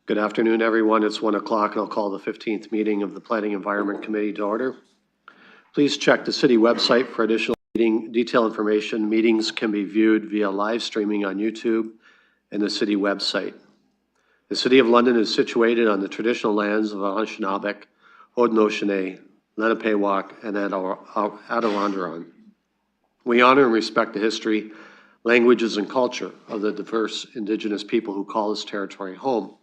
Good afternoon, everyone. It's 1 o'clock, and I'll call the 15th meeting of the Planning Environment Committee to order. Please check the city website for additional meeting detail information. Meetings can be viewed via live streaming on YouTube and the city website. The City of London is situated on the traditional lands of Anishinaabe, Haudenosaunee, Lenape-Wauk, and Adirondack. We honor and respect the history, languages, and culture of the diverse Indigenous people who call this territory home.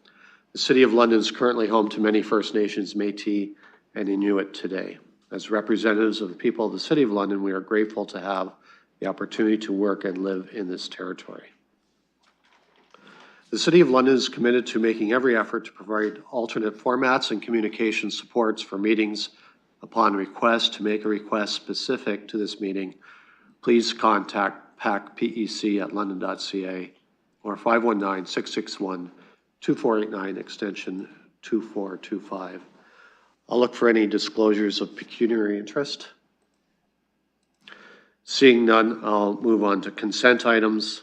The City of London is currently home to many First Nations, Métis, and Inuit today. As representatives of the people of the City of London, we are grateful to have the opportunity to work and live in this territory. The City of London is committed to making every effort to provide alternate formats and communication supports for meetings. Upon request, to make a request specific to this meeting, please contact pacpec@london.ca or 519-661-2489 extension 2425. I'll look for any disclosures of pecuniary interest. Seeing none, I'll move on to consent items.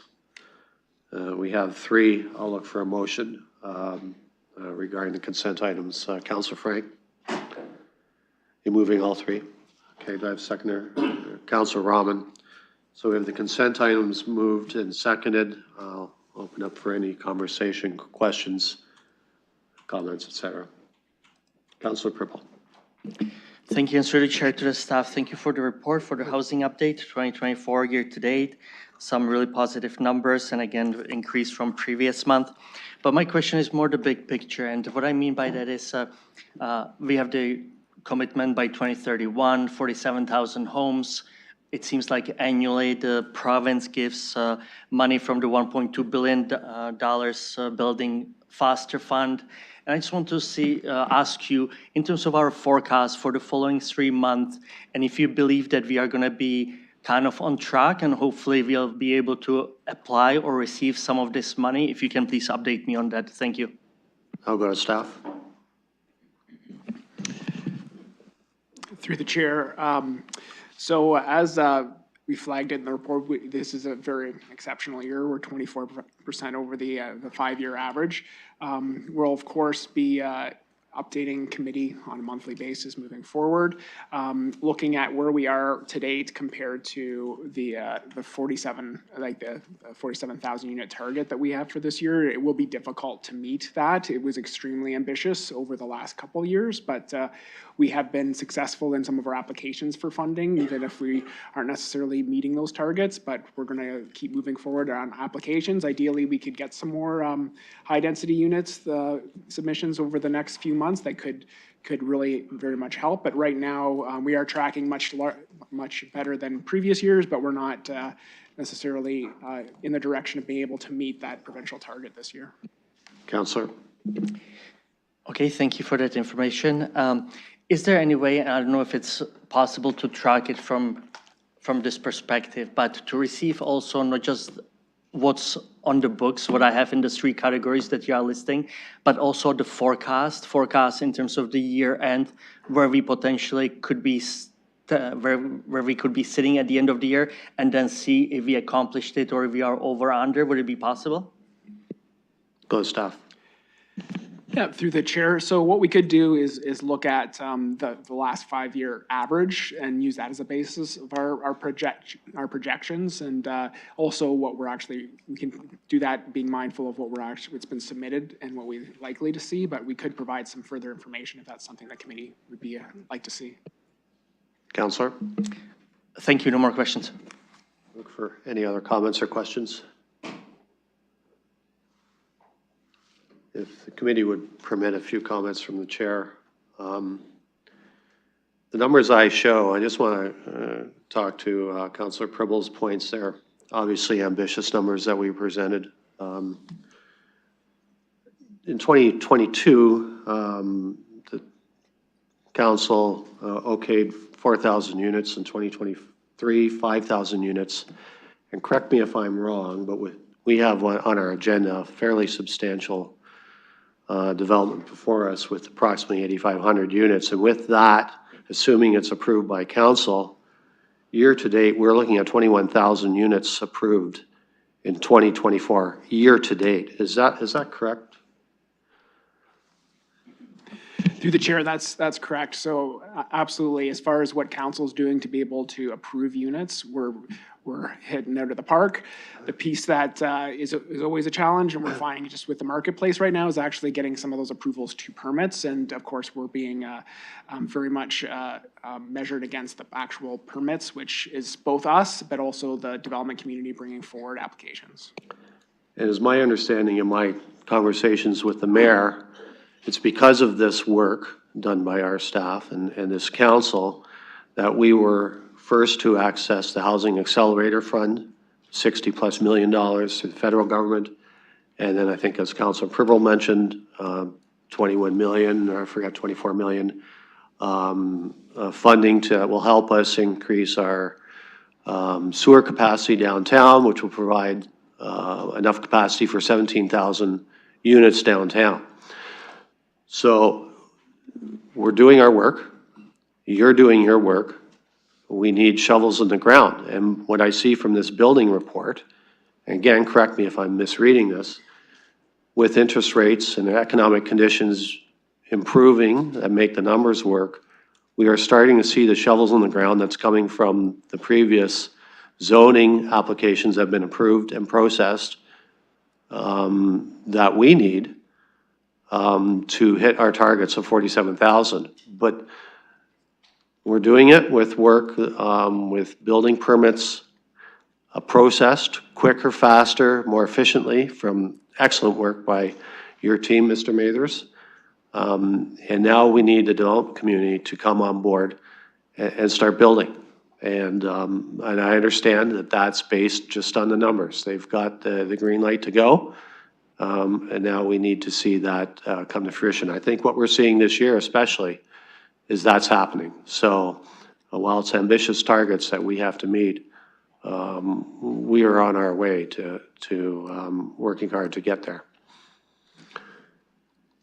We have three. I'll look for a motion regarding the consent items. Councillor Frank, you're moving all three? Okay, do I have a seconder? Councillor Rahman. So we have the consent items moved and seconded. I'll open up for any conversation, questions, comments, etc. Councillor Pribble. Thank you, and through the chair to the staff, thank you for the report for the housing update 2024 year to date. Some really positive numbers, and again, increase from previous month. But my question is more the big picture, and what I mean by that is we have the commitment by 2031, 47,000 homes. It seems like annually the province gives money from the $1.2 billion Building Faster Fund. And I just want to ask you, in terms of our forecast for the following 3 months, and if you believe that we are going to be kind of on track and hopefully we'll be able to apply or receive some of this money, if you can please update me on that. Thank you. I'll go to staff. Through the chair. So as we flagged it in the report, this is a very exceptional year. We're 24% over the 5-year average. We'll of course be updating committee on a monthly basis moving forward, looking at where we are to date compared to the 47,000 unit target that we have for this year. It will be difficult to meet that. It was extremely ambitious over the last couple of years, but we have been successful in some of our applications for funding, even if we aren't necessarily meeting those targets, but we're going to keep moving forward on applications. Ideally, we could get some more high density units, submissions over the next few months that could really very much help. But right now, we are tracking much better than previous years, but we're not necessarily in the direction of being able to meet that provincial target this year. Councillor. Okay, thank you for that information. Is there any way, and I don't know if it's possible to track it from this perspective, but to receive also not just what's on the books, what I have in the 3 categories that you are listing, but also the forecast in terms of the year end, where we potentially could be, where we could be sitting at the end of the year, and then see if we accomplished it or if we are over or under. Would it be possible? Go to staff. Yeah, through the chair. So what we could do is look at the last 5-year average and use that as a basis of our projections, and also what we can do that being mindful of what's been submitted and what we're likely to see. But we could provide some further information if that's something the committee would be like to see. Councillor. Thank you. No more questions. Look for any other comments or questions. If the committee would permit a few comments from the chair. The numbers I show, I just want to talk to Councillor Pribble's points there. Obviously ambitious numbers that we presented. In 2022, the council okayed 4,000 units. In 2023, 5,000 units. And correct me if I'm wrong, but we have on our agenda a fairly substantial development before us with approximately 8,500 units. And with that, assuming it's approved by council, year to date, we're looking at 21,000 units approved in 2024, year to date. Is that correct? Through the chair, that's correct. So absolutely, as far as what council's doing to be able to approve units, we're hitting out of the park. The piece that is always a challenge, and we're finding just with the marketplace right now, is actually getting some of those approvals to permits. And of course, we're being very much measured against the actual permits, which is both us, but also the development community bringing forward applications. It is my understanding in my conversations with the mayor, it's because of this work done by our staff and this council that we were first to access the Housing Accelerator Fund, $60+ million to the federal government. And then I think as Councilor Pribble mentioned, 21 million, or I forgot 24 million, funding that will help us increase our sewer capacity downtown, which will provide enough capacity for 17,000 units downtown. So we're doing our work. You're doing your work. We need shovels in the ground. And what I see from this building report, and again, correct me if I'm misreading this, with interest rates and economic conditions improving that make the numbers work, we are starting to see the shovels in the ground that's coming from the previous zoning applications that have been approved and processed that we need to hit our targets of 47,000. But we're doing it with work, with building permits processed quicker, faster, more efficiently from excellent work by your team, Mr. Mathers. And now we need the development community to come on board and start building. And I understand that that's based just on the numbers. They've got the green light to go. And now we need to see that come to fruition. I think what we're seeing this year especially is that's happening. So while it's ambitious targets that we have to meet, we are on our way to working hard to get there.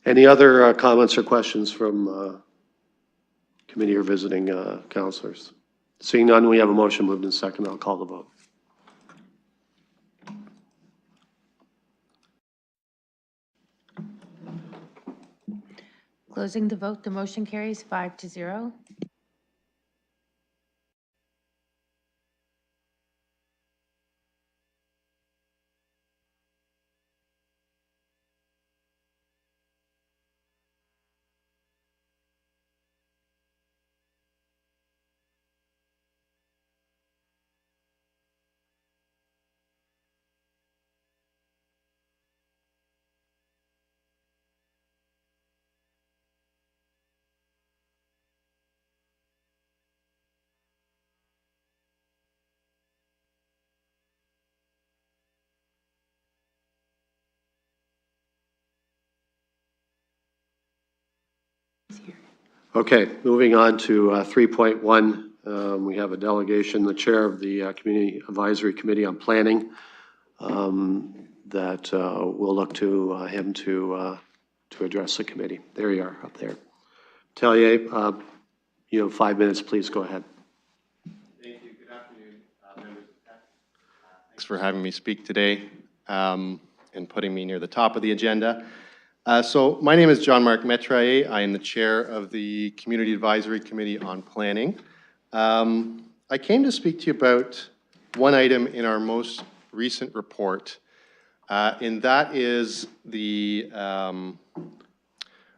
Any other comments or questions from committee or visiting councilors? Seeing none, we have a motion moved in second. I'll call the vote. Closing the vote, the motion carries 5-0. Okay, moving on to 3.1. We have a delegation, the chair of the Community Advisory Committee on Planning, that we'll look to him to address the committee. There you are, up there. Tellier, you have 5 minutes, please go ahead. Thank you. Good afternoon, members of the PEC. Thanks for having me speak today and putting me near the top of the agenda. So my name is John-Marc Metrailler. I am the chair of the Community Advisory Committee on Planning. I came to speak to you about one item in our most recent report, and that is the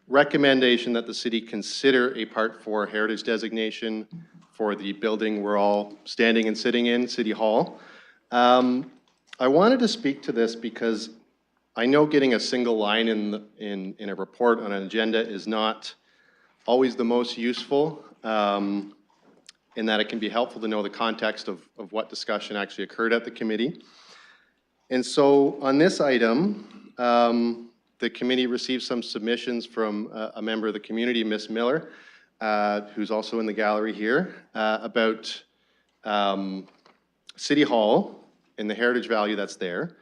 recommendation that the city consider a Part 4 heritage designation for the building we're all standing and sitting in, City Hall. I wanted to speak to this because I know getting a single line in a report on an agenda is not always the most useful, in that it can be helpful to know the context of what discussion actually occurred at the committee. And so on this item, the committee received some submissions from a member of the community, Ms. Miller, who's also in the gallery here, about City Hall and the heritage value that's there.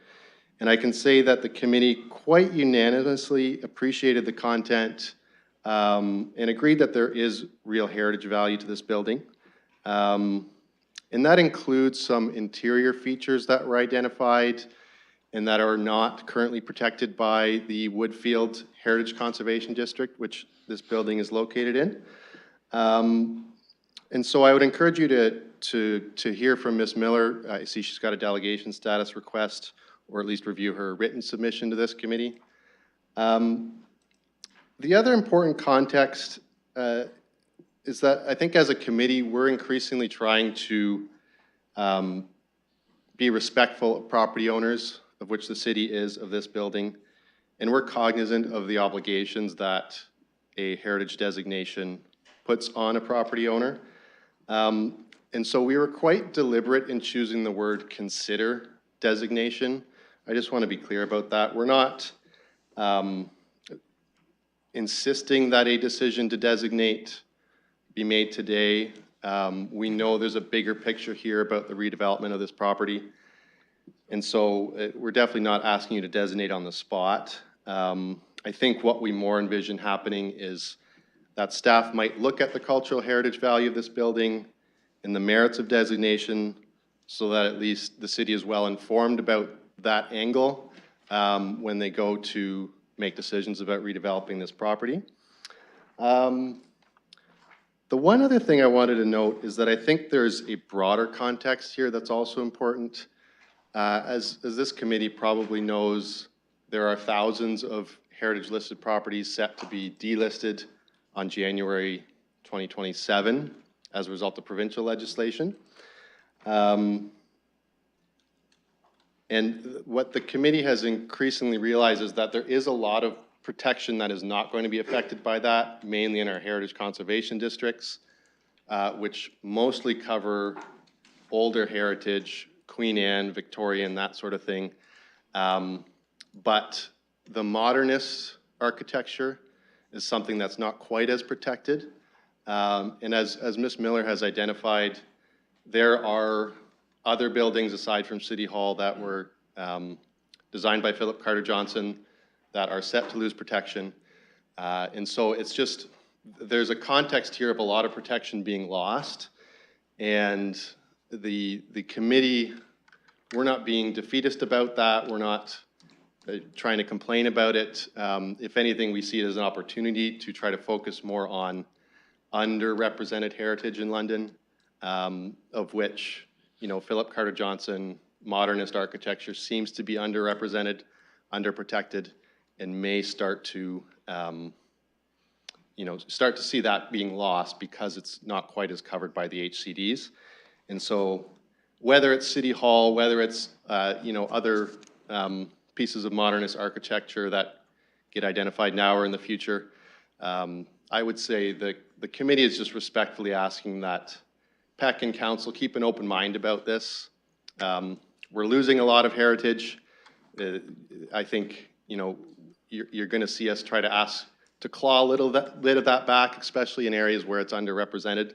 And I can say that the committee quite unanimously appreciated the content and agreed that there is real heritage value to this building. And that includes some interior features that were identified and that are not currently protected by the Woodfield Heritage Conservation District, which this building is located in. And so I would encourage you to hear from Ms. Miller. I see she's got a delegation status request, or at least review her written submission to this committee. The other important context is that I think as a committee, we're increasingly trying to be respectful of property owners, of which the city is, of this building. And we're cognizant of the obligations that a heritage designation puts on a property owner. And so we were quite deliberate in choosing the word consider designation. I just want to be clear about that. We're not insisting that a decision to designate be made today. We know there's a bigger picture here about the redevelopment of this property. And so we're definitely not asking you to designate on the spot. I think what we more envision happening is that staff might look at the cultural heritage value of this building and the merits of designation so that at least the city is well informed about that angle when they go to make decisions about redeveloping this property. The one other thing I wanted to note is that I think there's a broader context here that's also important. As this committee probably knows, there are thousands of heritage-listed properties set to be delisted on January 2027 as a result of provincial legislation. And what the committee has increasingly realized is that there is a lot of protection that is not going to be affected by that, mainly in our heritage conservation districts, which mostly cover older heritage, Queen Anne, Victorian, that sort of thing. But the modernist architecture is something that's not quite as protected. And as Ms. Miller has identified, there are other buildings aside from City Hall that were designed by Philip Carter Johnson that are set to lose protection. And so it's just, there's a context here of a lot of protection being lost. And the committee, we're not being defeatist about that. We're not trying to complain about it. If anything, we see it as an opportunity to try to focus more on underrepresented heritage in London, of which, you know, Philip Carter Johnson, modernist architecture seems to be underrepresented, underprotected, and may start to, start to see that being lost because it's not quite as covered by the HCDs. And so whether it's City Hall, whether it's, other pieces of modernist architecture that get identified now or in the future, I would say the committee is just respectfully asking that PEC and council keep an open mind about this. We're losing a lot of heritage. I think, you're going to see us try to claw a little bit of that back, especially in areas where it's underrepresented.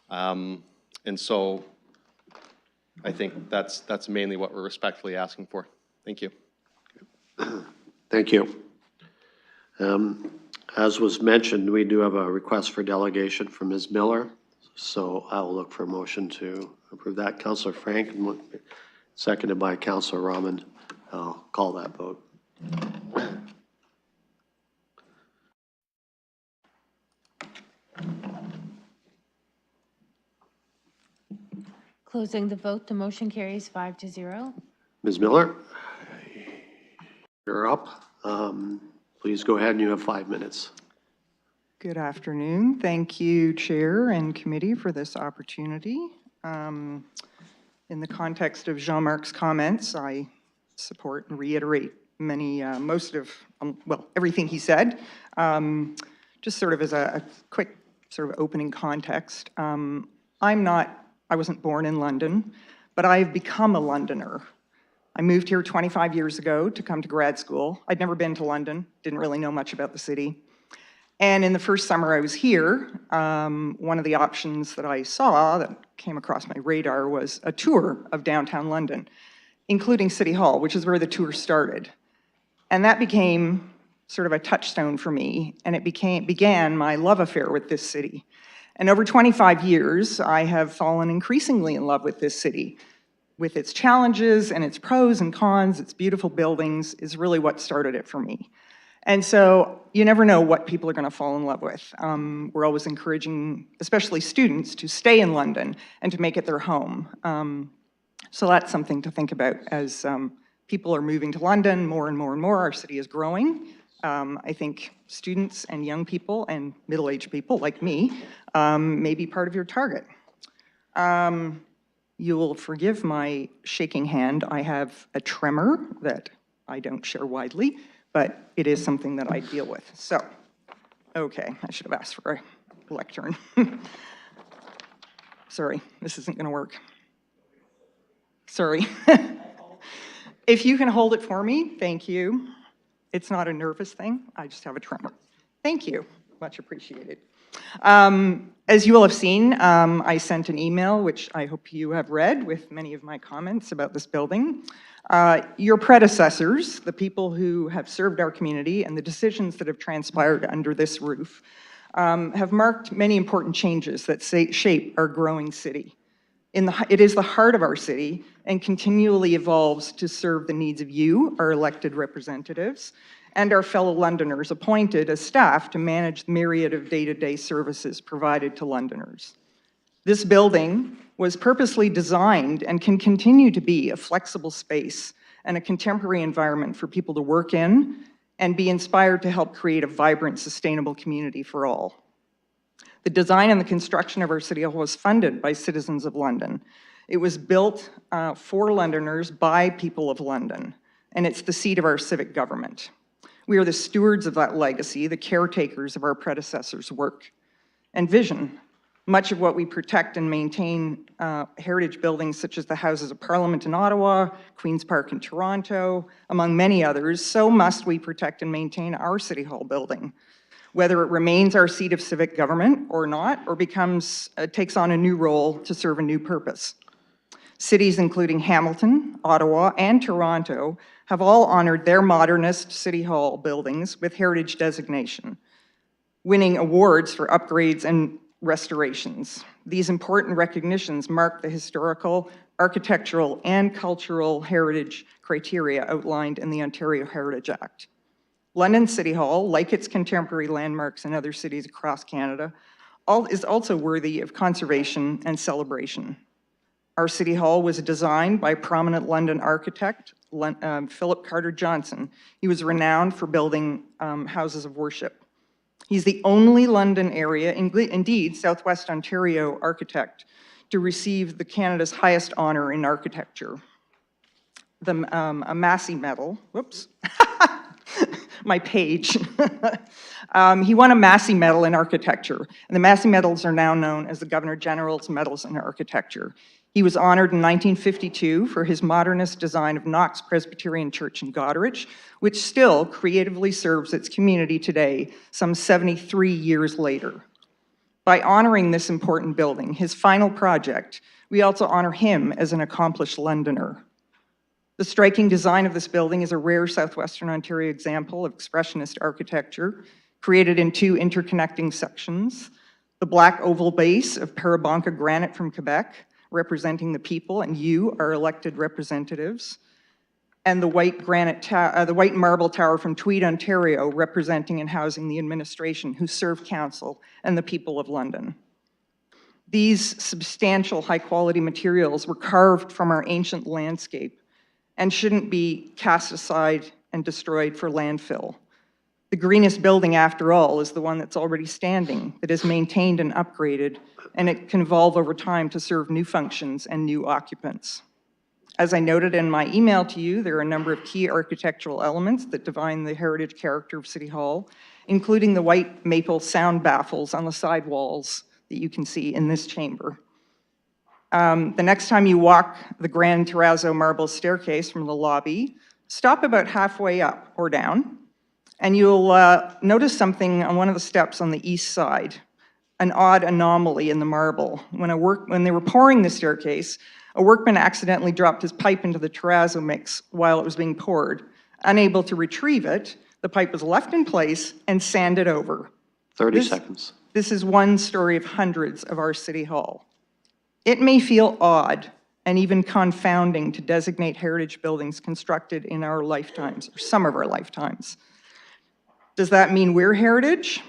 And so I think that's mainly what we're respectfully asking for. Thank you. Thank you. As was mentioned, we do have a request for delegation from Ms. Miller. So I will look for a motion to approve that. Councillor Frank, seconded by Councillor Rahman. I'll call that vote. Closing the vote, the motion carries 5-0. Ms. Miller, you're up. Please go ahead and you have 5 minutes. Good afternoon. Thank you, Chair and Committee, for this opportunity. In the context of Jean-Marc's comments, I support and reiterate everything he said. Just sort of as a quick sort of opening context, I wasn't born in London, but I've become a Londoner. I moved here 25 years ago to come to grad school. I'd never been to London, didn't really know much about the city. And in the first summer I was here, one of the options that I saw that came across my radar was a tour of downtown London, including City Hall, which is where the tour started. And that became sort of a touchstone for me, and it began my love affair with this city. And over 25 years, I have fallen increasingly in love with this city, with its challenges and its pros and cons, its beautiful buildings is really what started it for me. And so you never know what people are going to fall in love with. We're always encouraging, especially students, to stay in London and to make it their home. So that's something to think about as people are moving to London more and more and more. Our city is growing. I think students and young people and middle-aged people like me may be part of your target. You will forgive my shaking hand. I have a tremor that I don't share widely, but it is something that I deal with. So, okay, I should have asked for a lectern. Sorry, this isn't going to work. Sorry. If you can hold it for me, thank you. It's not a nervous thing. I just have a tremor. Thank you. Much appreciated. As you will have seen, I sent an email, which I hope you have read, with many of my comments about this building. Your predecessors, the people who have served our community, and the decisions that have transpired under this roof have marked many important changes that shape our growing city. It is the heart of our city and continually evolves to serve the needs of you, our elected representatives, and our fellow Londoners appointed as staff to manage the myriad of day-to-day services provided to Londoners. This building was purposely designed and can continue to be a flexible space and a contemporary environment for people to work in and be inspired to help create a vibrant, sustainable community for all. The design and the construction of our City Hall was funded by citizens of London. It was built for Londoners by people of London, and it's the seat of our civic government. We are the stewards of that legacy, the caretakers of our predecessors' work and vision. Much of what we protect and maintain heritage buildings such as the Houses of Parliament in Ottawa, Queen's Park in Toronto, among many others, so must we protect and maintain our City Hall building. Whether it remains our seat of civic government or not, or takes on a new role to serve a new purpose. Cities including Hamilton, Ottawa, and Toronto have all honored their modernist City Hall buildings with heritage designation, winning awards for upgrades and restorations. These important recognitions mark the historical, architectural, and cultural heritage criteria outlined in the Ontario Heritage Act. London City Hall, like its contemporary landmarks in other cities across Canada, is also worthy of conservation and celebration. Our City Hall was designed by prominent London architect, Philip Carter Johnson. He was renowned for building houses of worship. He's the only London area, indeed Southwest Ontario architect, to receive Canada's highest honor in architecture, a Massey Medal. Whoops. My page. He won a Massey Medal in architecture, and the Massey Medals are now known as the Governor General's Medals in Architecture. He was honored in 1952 for his modernist design of Knox Presbyterian Church in Goderich, which still creatively serves its community today, some 73 years later. By honoring this important building, his final project, we also honor him as an accomplished Londoner. The striking design of this building is a rare Southwestern Ontario example of expressionist architecture, created in two interconnecting sections. The black oval base of Parabonka granite from Quebec, representing the people and you, our elected representatives, and the white marble tower from Tweed, Ontario, representing and housing the administration who serve council and the people of London. These substantial high-quality materials were carved from our ancient landscape and shouldn't be cast aside and destroyed for landfill. The greenest building, after all, is the one that's already standing, that is maintained and upgraded, and it can evolve over time to serve new functions and new occupants. As I noted in my email to you, there are a number of key architectural elements that define the heritage character of City Hall, including the white maple sound baffles on the side walls that you can see in this chamber. The next time you walk the grand terrazzo marble staircase from the lobby, stop about halfway up or down, and you'll notice something on one of the steps on the east side, an odd anomaly in the marble. When they were pouring the staircase, a workman accidentally dropped his pipe into the terrazzo mix while it was being poured. Unable to retrieve it, the pipe was left in place and sanded over. 30 seconds. This is one story of hundreds of our City Hall. It may feel odd and even confounding to designate heritage buildings constructed in our lifetimes, or some of our lifetimes. Does that mean we're heritage?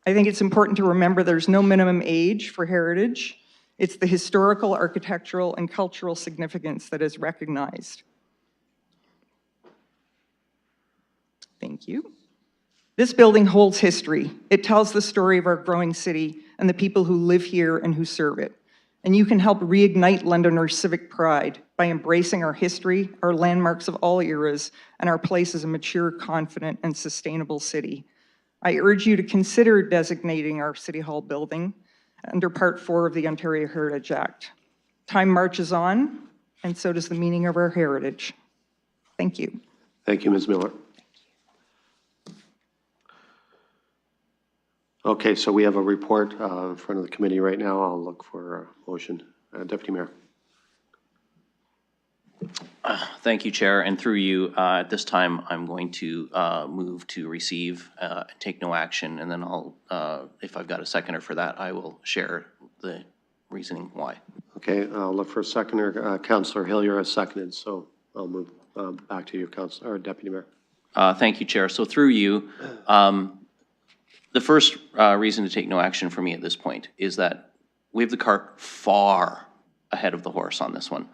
I think it's important to remember there's no minimum age for heritage. It's the historical, architectural, and cultural significance that is recognized. Thank you. This building holds history. It tells the story of our growing city and the people who live here and who serve it. And you can help reignite Londoners' civic pride by embracing our history, our landmarks of all eras, and our place as a mature, confident, and sustainable city. I urge you to consider designating our City Hall building under Part 4 of the Ontario Heritage Act. Time marches on, and so does the meaning of our heritage. Thank you. Thank you, Ms. Miller. Okay, so we have a report in front of the committee right now. I'll look for a motion. Deputy Mayor. Thank you, Chair, and through you, at this time, I'm going to move to receive, take no action, and then I'll, if I've got a seconder for that, I will share the reasoning why. Okay, I'll look for a seconder. Councillor Hillier has seconded, so I'll move back to you, Councillor, or Deputy Mayor. Thank you, Chair. So through you, the first reason to take no action for me at this point is that we have the cart far ahead of the horse on this one.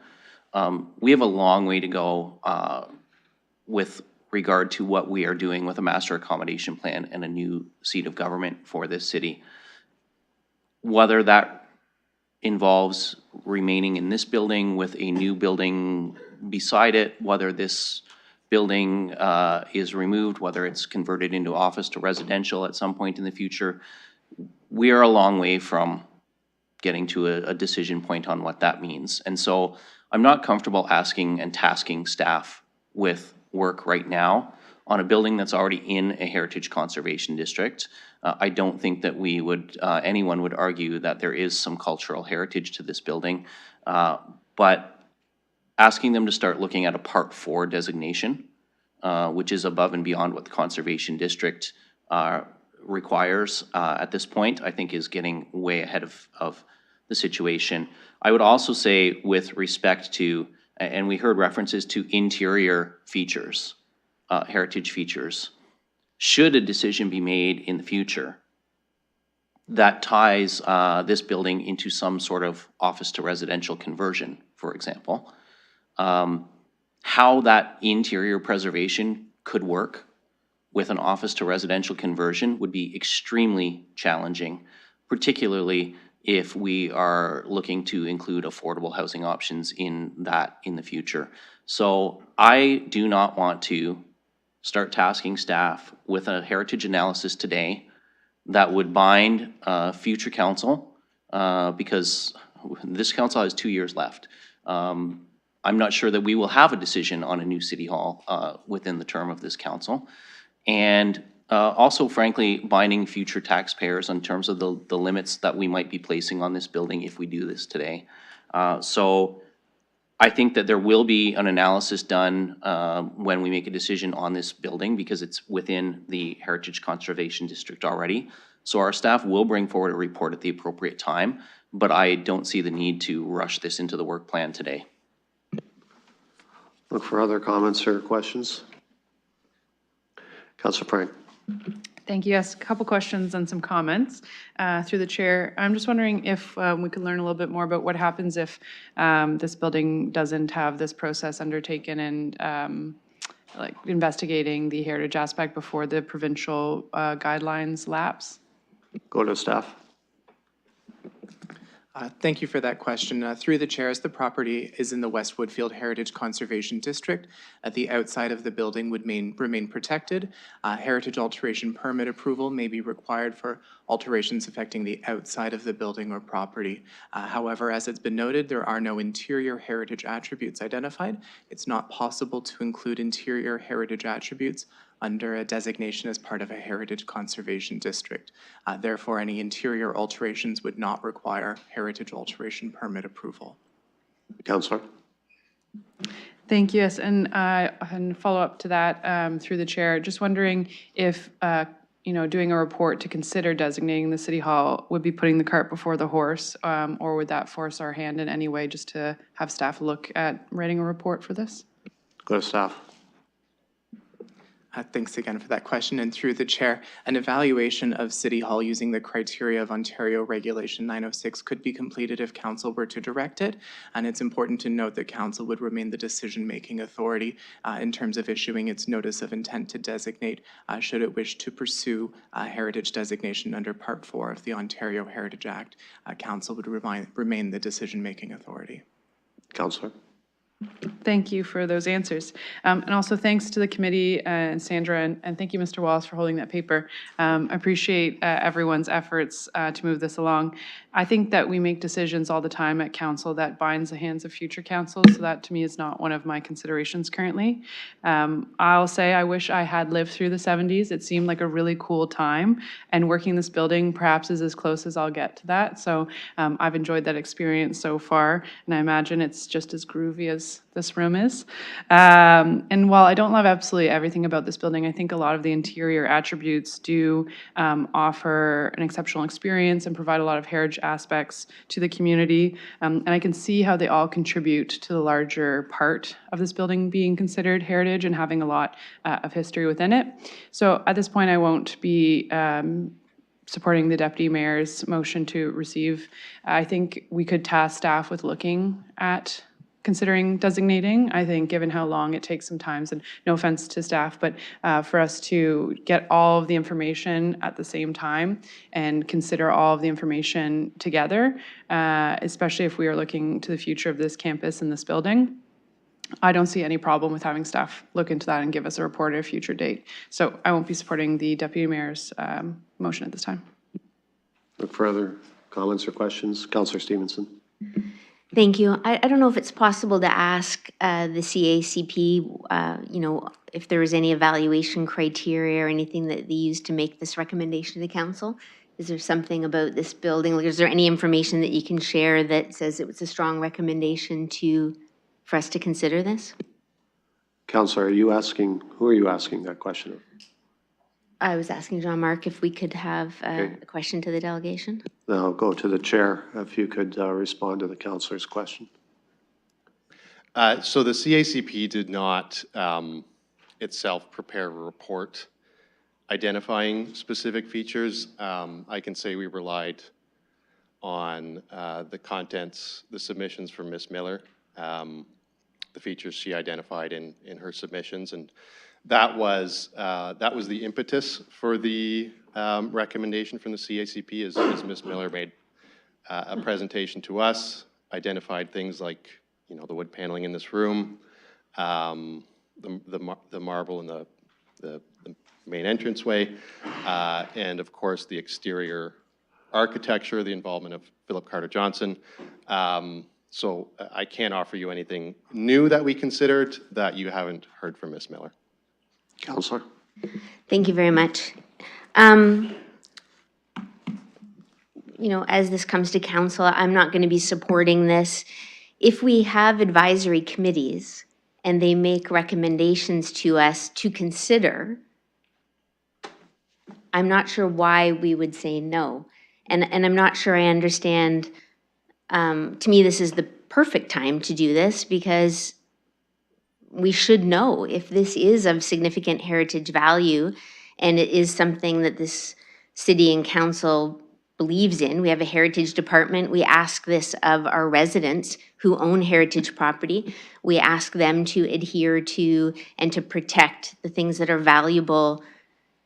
We have a long way to go with regard to what we are doing with a master accommodation plan and a new seat of government for this city. Whether that involves remaining in this building with a new building beside it, whether this building is removed, whether it's converted into office to residential at some point in the future, we are a long way from getting to a decision point on what that means. And so I'm not comfortable asking and tasking staff with work right now on a building that's already in a heritage conservation district. I don't think that we would, anyone would argue that there is some cultural heritage to this building, but asking them to start looking at a Part 4 designation, which is above and beyond what the conservation district requires at this point, I think is getting way ahead of the situation. I would also say with respect to, and we heard references to interior features, heritage features, should a decision be made in the future that ties this building into some sort of office to residential conversion, for example, how that interior preservation could work with an office to residential conversion would be extremely challenging, particularly if we are looking to include affordable housing options in that in the future. So I do not want to start tasking staff with a heritage analysis today that would bind future council because this council has 2 years left. I'm not sure that we will have a decision on a new city hall within the term of this council. And also, frankly, binding future taxpayers in terms of the limits that we might be placing on this building if we do this today. So I think that there will be an analysis done when we make a decision on this building because it's within the Heritage Conservation District already. So our staff will bring forward a report at the appropriate time, but I don't see the need to rush this into the work plan today. Look for other comments or questions. Councillor Frank. Thank you. Yes, a couple questions and some comments through the chair. I'm just wondering if we could learn a little bit more about what happens if this building doesn't have this process undertaken and like investigating the heritage aspect before the provincial guidelines lapse. Go to staff. Thank you for that question. Through the chairs, the property is in the West Woodfield Heritage Conservation District. The outside of the building would remain protected. Heritage alteration permit approval may be required for alterations affecting the outside of the building or property. However, as it's been noted, there are no interior heritage attributes identified. It's not possible to include interior heritage attributes under a designation as part of a heritage conservation district. Therefore, any interior alterations would not require heritage alteration permit approval. Councillor. Thank you. Yes, and follow up to that through the chair. Just wondering if doing a report to consider designating the city hall would be putting the cart before the horse, or would that force our hand in any way just to have staff look at writing a report for this? Go to staff. Thanks again for that question. And through the chair, an evaluation of City Hall using the criteria of Ontario Regulation 906 could be completed if council were to direct it. And it's important to note that council would remain the decision-making authority in terms of issuing its notice of intent to designate should it wish to pursue heritage designation under Part 4 of the Ontario Heritage Act. Council would remain the decision-making authority. Counselor? Thank you for those answers. And also thanks to the committee and Sandra, and thank you, Mr. Wallace, for holding that paper. I appreciate everyone's efforts to move this along. I think that we make decisions all the time at council that binds the hands of future councils, so that to me is not one of my considerations currently. I'll say I wish I had lived through the 70s. It seemed like a really cool time, and working this building perhaps is as close as I'll get to that. So I've enjoyed that experience so far, and I imagine it's just as groovy as this room is. And while I don't love absolutely everything about this building, I think a lot of the interior attributes do offer an exceptional experience and provide a lot of heritage aspects to the community. And I can see how they all contribute to the larger part of this building being considered heritage and having a lot of history within it. So at this point, I won't be supporting the deputy mayor's motion to receive. I think we could task staff with looking at considering designating. I think given how long it takes sometimes, and no offense to staff, but for us to get all of the information at the same time and consider all of the information together, especially if we are looking to the future of this campus and this building, I don't see any problem with having staff look into that and give us a report at a future date. So I won't be supporting the deputy mayor's motion at this time. Look for other comments or questions. Counselor Stevenson? Thank you. I don't know if it's possible to ask the CACP, if there was any evaluation criteria or anything that they used to make this recommendation to the council. Is there something about this building? Like, is there any information that you can share that says it was a strong recommendation for us to consider this? Counselor, who are you asking that question of? I was asking Jean-Marc if we could have a question to the delegation. Then I'll go to the chair, if you could respond to the counselor's question. So the CACP did not itself prepare a report identifying specific features. I can say we relied on the contents, the submissions from Ms. Miller, the features she identified in her submissions, and that was the impetus for the recommendation from the CACP, as Ms. Miller made a presentation to us, identified things like, the wood paneling in this room, the marble in the main entranceway, and of course the exterior architecture, the involvement of Philip Carter Johnson. So I can't offer you anything new that we considered that you haven't heard from Ms. Miller. Counselor? Thank you very much. As this comes to council, I'm not going to be supporting this. If we have advisory committees and they make recommendations to us to consider, I'm not sure why we would say no. And I'm not sure I understand. To me, this is the perfect time to do this because we should know if this is of significant heritage value and it is something that this city and council believes in. We have a heritage department. We ask this of our residents who own heritage property. We ask them to adhere to and to protect the things that are valuable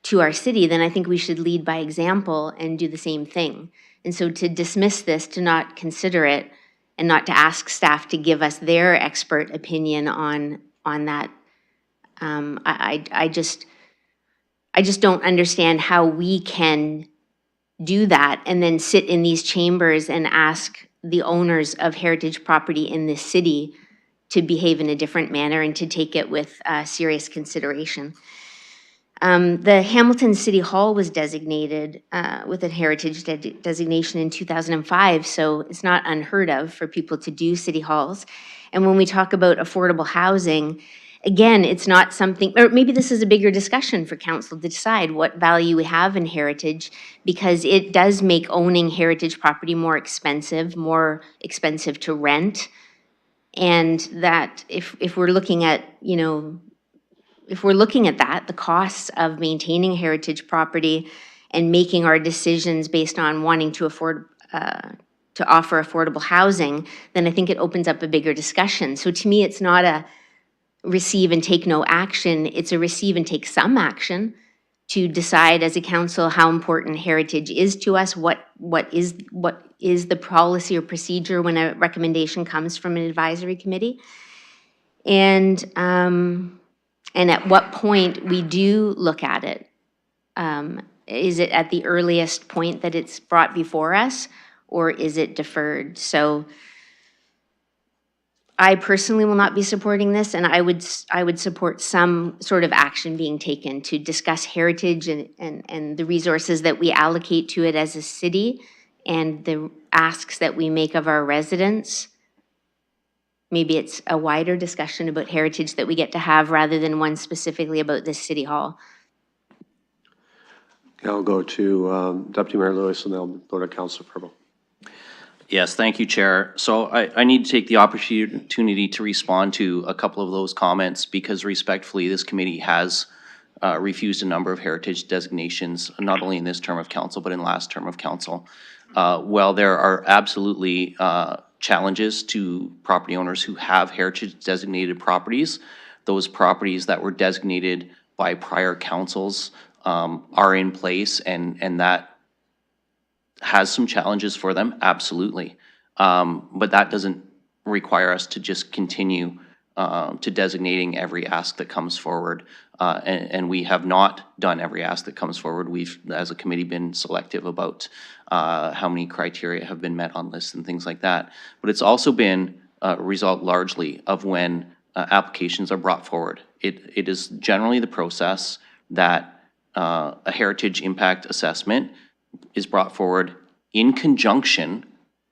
to our city. Then I think we should lead by example and do the same thing. And so to dismiss this, to not consider it, and not to ask staff to give us their expert opinion on that, I just don't understand how we can do that and then sit in these chambers and ask the owners of heritage property in this city to behave in a different manner and to take it with serious consideration. The Hamilton City Hall was designated with a heritage designation in 2005, so it's not unheard of for people to do city halls. And when we talk about affordable housing, again, it's not something, or maybe this is a bigger discussion for council to decide what value we have in heritage, because it does make owning heritage property more expensive to rent. And that if we're looking at, if we're looking at that, the costs of maintaining heritage property and making our decisions based on wanting to to offer affordable housing, then I think it opens up a bigger discussion. So to me, it's not a receive and take no action, it's a receive and take some action to decide as a council how important heritage is to us, what is the policy or procedure when a recommendation comes from an advisory committee. And at what point we do look at it. Is it at the earliest point that it's brought before us, or is it deferred? So I personally will not be supporting this, and I would support some sort of action being taken to discuss heritage and the resources that we allocate to it as a city and the asks that we make of our residents. Maybe it's a wider discussion about heritage that we get to have rather than one specifically about this city hall. I'll go to Deputy Mayor Lewis and then I'll go to Councilor Purple. Yes, thank you, Chair. So I need to take the opportunity to respond to a couple of those comments because respectfully, this committee has refused a number of heritage designations, not only in this term of council, but in last term of council. While there are absolutely challenges to property owners who have heritage designated properties, those properties that were designated by prior councils are in place and that has some challenges for them, absolutely. But that doesn't require us to just continue to designating every ask that comes forward. And we have not done every ask that comes forward. We've, as a committee, been selective about how many criteria have been met on lists and things like that. But it's also been a result largely of when applications are brought forward. It is generally the process that a heritage impact assessment is brought forward in conjunction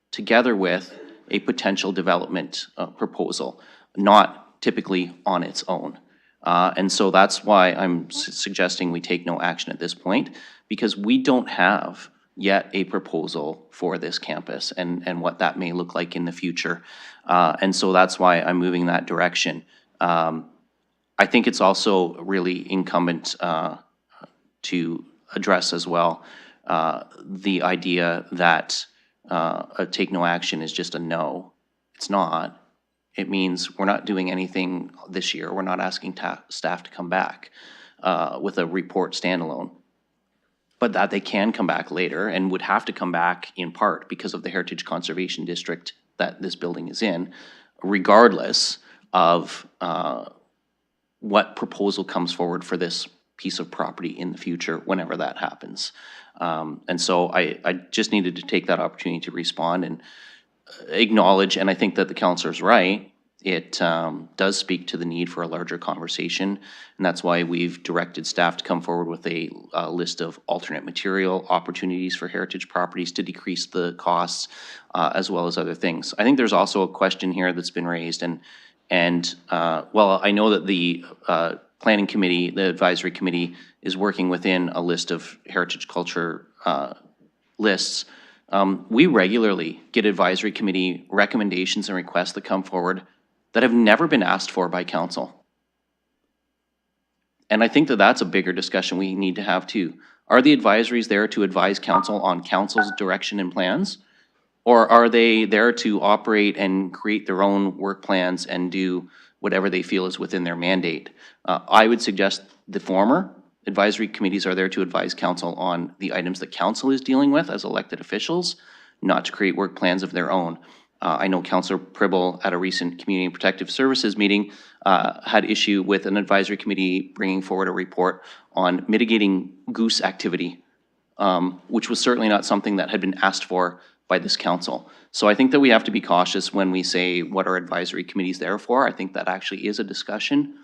together with a potential development proposal, not typically on its own. And so that's why I'm suggesting we take no action at this point, because we don't have yet a proposal for this campus and what that may look like in the future. And so that's why I'm moving that direction. I think it's also really incumbent to address as well the idea that a take no action is just a no. It's not. It means we're not doing anything this year. We're not asking staff to come back with a report standalone, but that they can come back later and would have to come back in part because of the Heritage Conservation District that this building is in, regardless of what proposal comes forward for this piece of property in the future, whenever that happens. And so I just needed to take that opportunity to respond and acknowledge, and I think that the councillor's right, it does speak to the need for a larger conversation, and that's why we've directed staff to come forward with a list of alternate material opportunities for heritage properties to decrease the costs, as well as other things. I think there's also a question here that's been raised, and well, I know that the planning committee, the advisory committee, is working within a list of heritage culture lists. We regularly get advisory committee recommendations and requests that come forward that have never been asked for by council. And I think that that's a bigger discussion we need to have too. Are the advisories there to advise council on council's direction and plans? Or are they there to operate and create their own work plans and do whatever they feel is within their mandate? I would suggest the former. Advisory committees are there to advise council on the items that council is dealing with as elected officials, not to create work plans of their own. I know Councillor Pribble at a recent Community and Protective Services meeting had issue with an advisory committee bringing forward a report on mitigating goose activity, which was certainly not something that had been asked for by this council. So I think that we have to be cautious when we say what are advisory committees there for. I think that actually is a discussion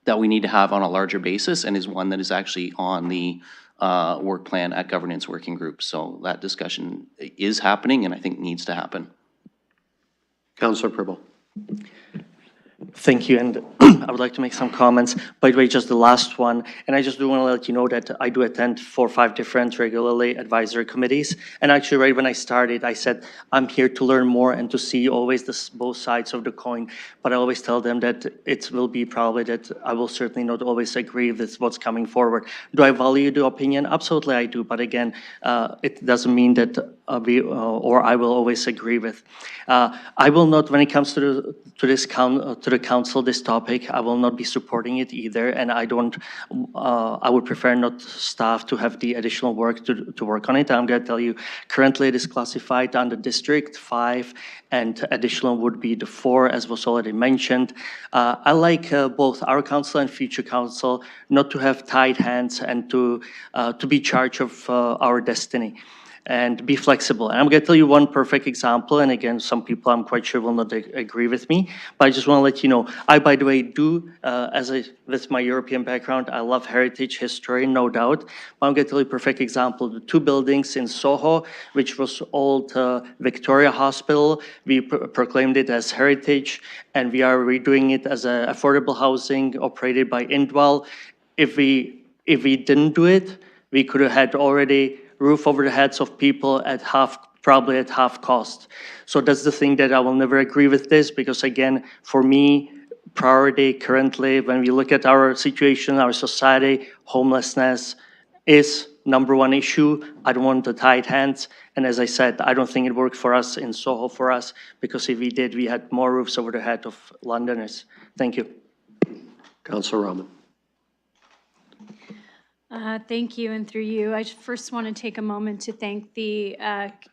that we need to have on a larger basis and is one that is actually on the work plan at governance working group. So that discussion is happening and I think needs to happen. Councilor Purple. Thank you, and I would like to make some comments. By the way, just the last one, and I just do want to let you know that I do attend 4 or 5 different regularly advisory committees. And actually, right when I started, I said, I'm here to learn more and to see always both sides of the coin. But I always tell them that it will be probably that I will certainly not always agree with what's coming forward. Do I value the opinion? Absolutely, I do. But again, it doesn't mean that or I will always agree with. I will not, when it comes to the council, this topic, I will not be supporting it either, and I don't. I would prefer not staff to have the additional work to work on it. I'm going to tell you, currently it is classified under District 5, and additional would be the 4, as was already mentioned. I like both our council and future council not to have tied hands and to be charge of our destiny and be flexible. And I'm going to tell you one perfect example, and again, some people I'm quite sure will not agree with me, but I just want to let you know, I, by the way, do, with my European background, I love heritage, history, no doubt, but I'm going to tell you a perfect example. The 2 buildings in Soho, which was old Victoria Hospital, we proclaimed it as heritage, and we are redoing it as affordable housing operated by Indwell. If we didn't do it, we could have had already roof over the heads of people at probably at half cost. So that's the thing that I will never agree with this, because again, for me, priority currently, when we look at our situation, our society, homelessness is #1 issue. I don't want the tied hands. And as I said, I don't think it worked for us in Soho for us, because if we did, we had more roofs over the head of Londoners. Thank you. Councillor Rahman. Thank you, and through you, I first want to take a moment to thank the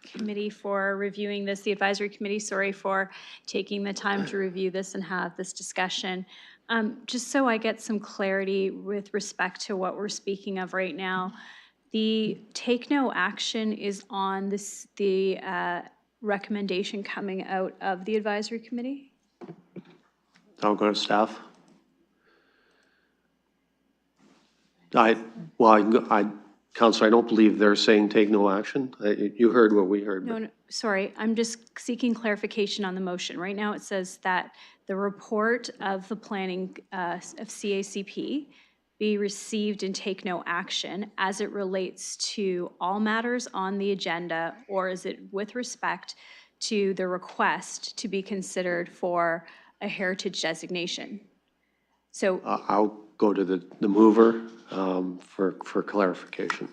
committee for reviewing this, the advisory committee, sorry, for taking the time to review this and have this discussion. Just so I get some clarity with respect to what we're speaking of right now, the take no action is on the recommendation coming out of the advisory committee? I'll go to staff. Councillor, I don't believe they're saying take no action. You heard what we heard. No, sorry, I'm just seeking clarification on the motion. Right now, it says that the report of the planning of CACP be received and take no action as it relates to all matters on the agenda, or is it with respect to the request to be considered for a heritage designation? So I'll go to the mover for clarification.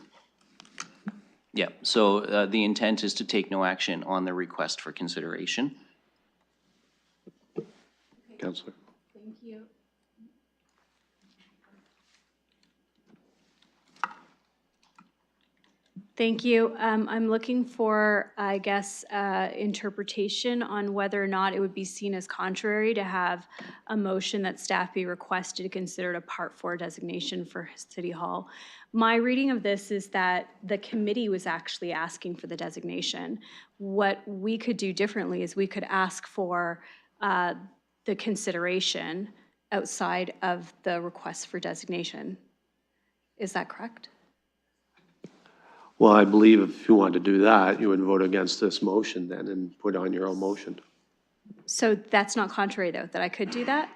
Yeah, so the intent is to take no action on the request for consideration. Councillor. thank you. Thank you. I'm looking for, I guess, interpretation on whether or not it would be seen as contrary to have a motion that staff be requested to consider it a Part 4 designation for City Hall. My reading of this is that the committee was actually asking for the designation. What we could do differently is we could ask for the consideration outside of the request for designation. Is that correct? Well, I believe if you wanted to do that, you would vote against this motion then and put on your own motion. So that's not contrary, though, that I could do that?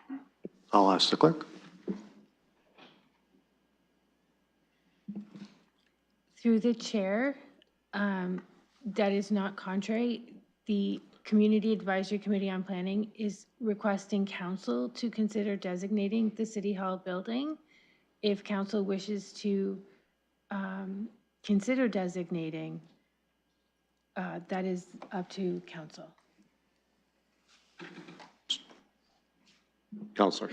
I'll ask the clerk. Through the chair, that is not contrary. The Community Advisory Committee on Planning is requesting council to consider designating the City Hall building. If council wishes to consider designating, that is up to council. Councillor.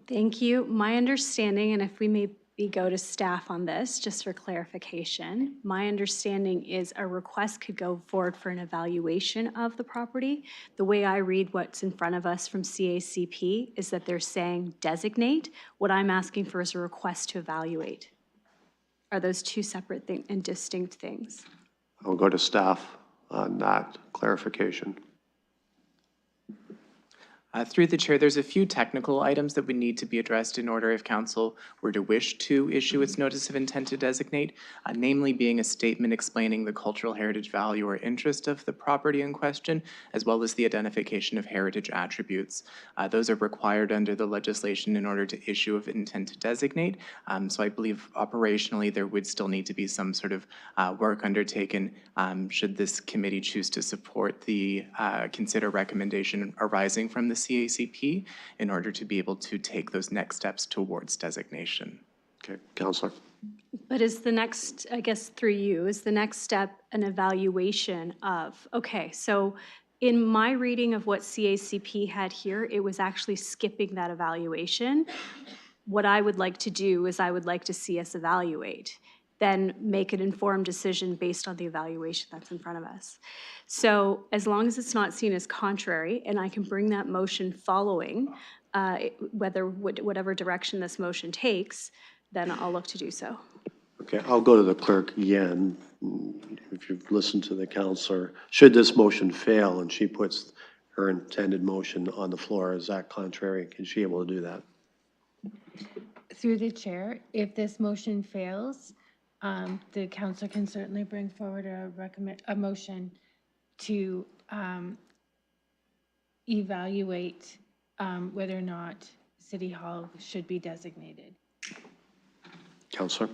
Thank you. My understanding, and if we maybe go to staff on this, just for clarification, my understanding is a request could go forward for an evaluation of the property. The way I read what's in front of us from CACP is that they're saying designate. What I'm asking for is a request to evaluate. Are those two separate and distinct things? I'll go to staff on that clarification. Through the chair, there's a few technical items that would need to be addressed in order if council were to wish to issue its notice of intent to designate, namely being a statement explaining the cultural heritage value or interest of the property in question, as well as the identification of heritage attributes. Those are required under the legislation in order to issue of intent to designate. So I believe operationally there would still need to be some sort of work undertaken should this committee choose to support the consider recommendation arising from the CACP in order to be able to take those next steps towards designation. Okay, Counselor. But is the next, I guess through you, is the next step an evaluation of, okay, so in my reading of what CACP had here, it was actually skipping that evaluation. What I would like to do is I would like to see us evaluate, then make an informed decision based on the evaluation that's in front of us. So as long as it's not seen as contrary, and I can bring that motion following, whatever direction this motion takes, then I'll look to do so. Okay, I'll go to the clerk again. If you've listened to the counselor, should this motion fail and she puts her intended motion on the floor, is that contrary? Can she able to do that? Through the chair, if this motion fails, the council can certainly bring forward a motion to evaluate whether or not City Hall should be designated. Counselor?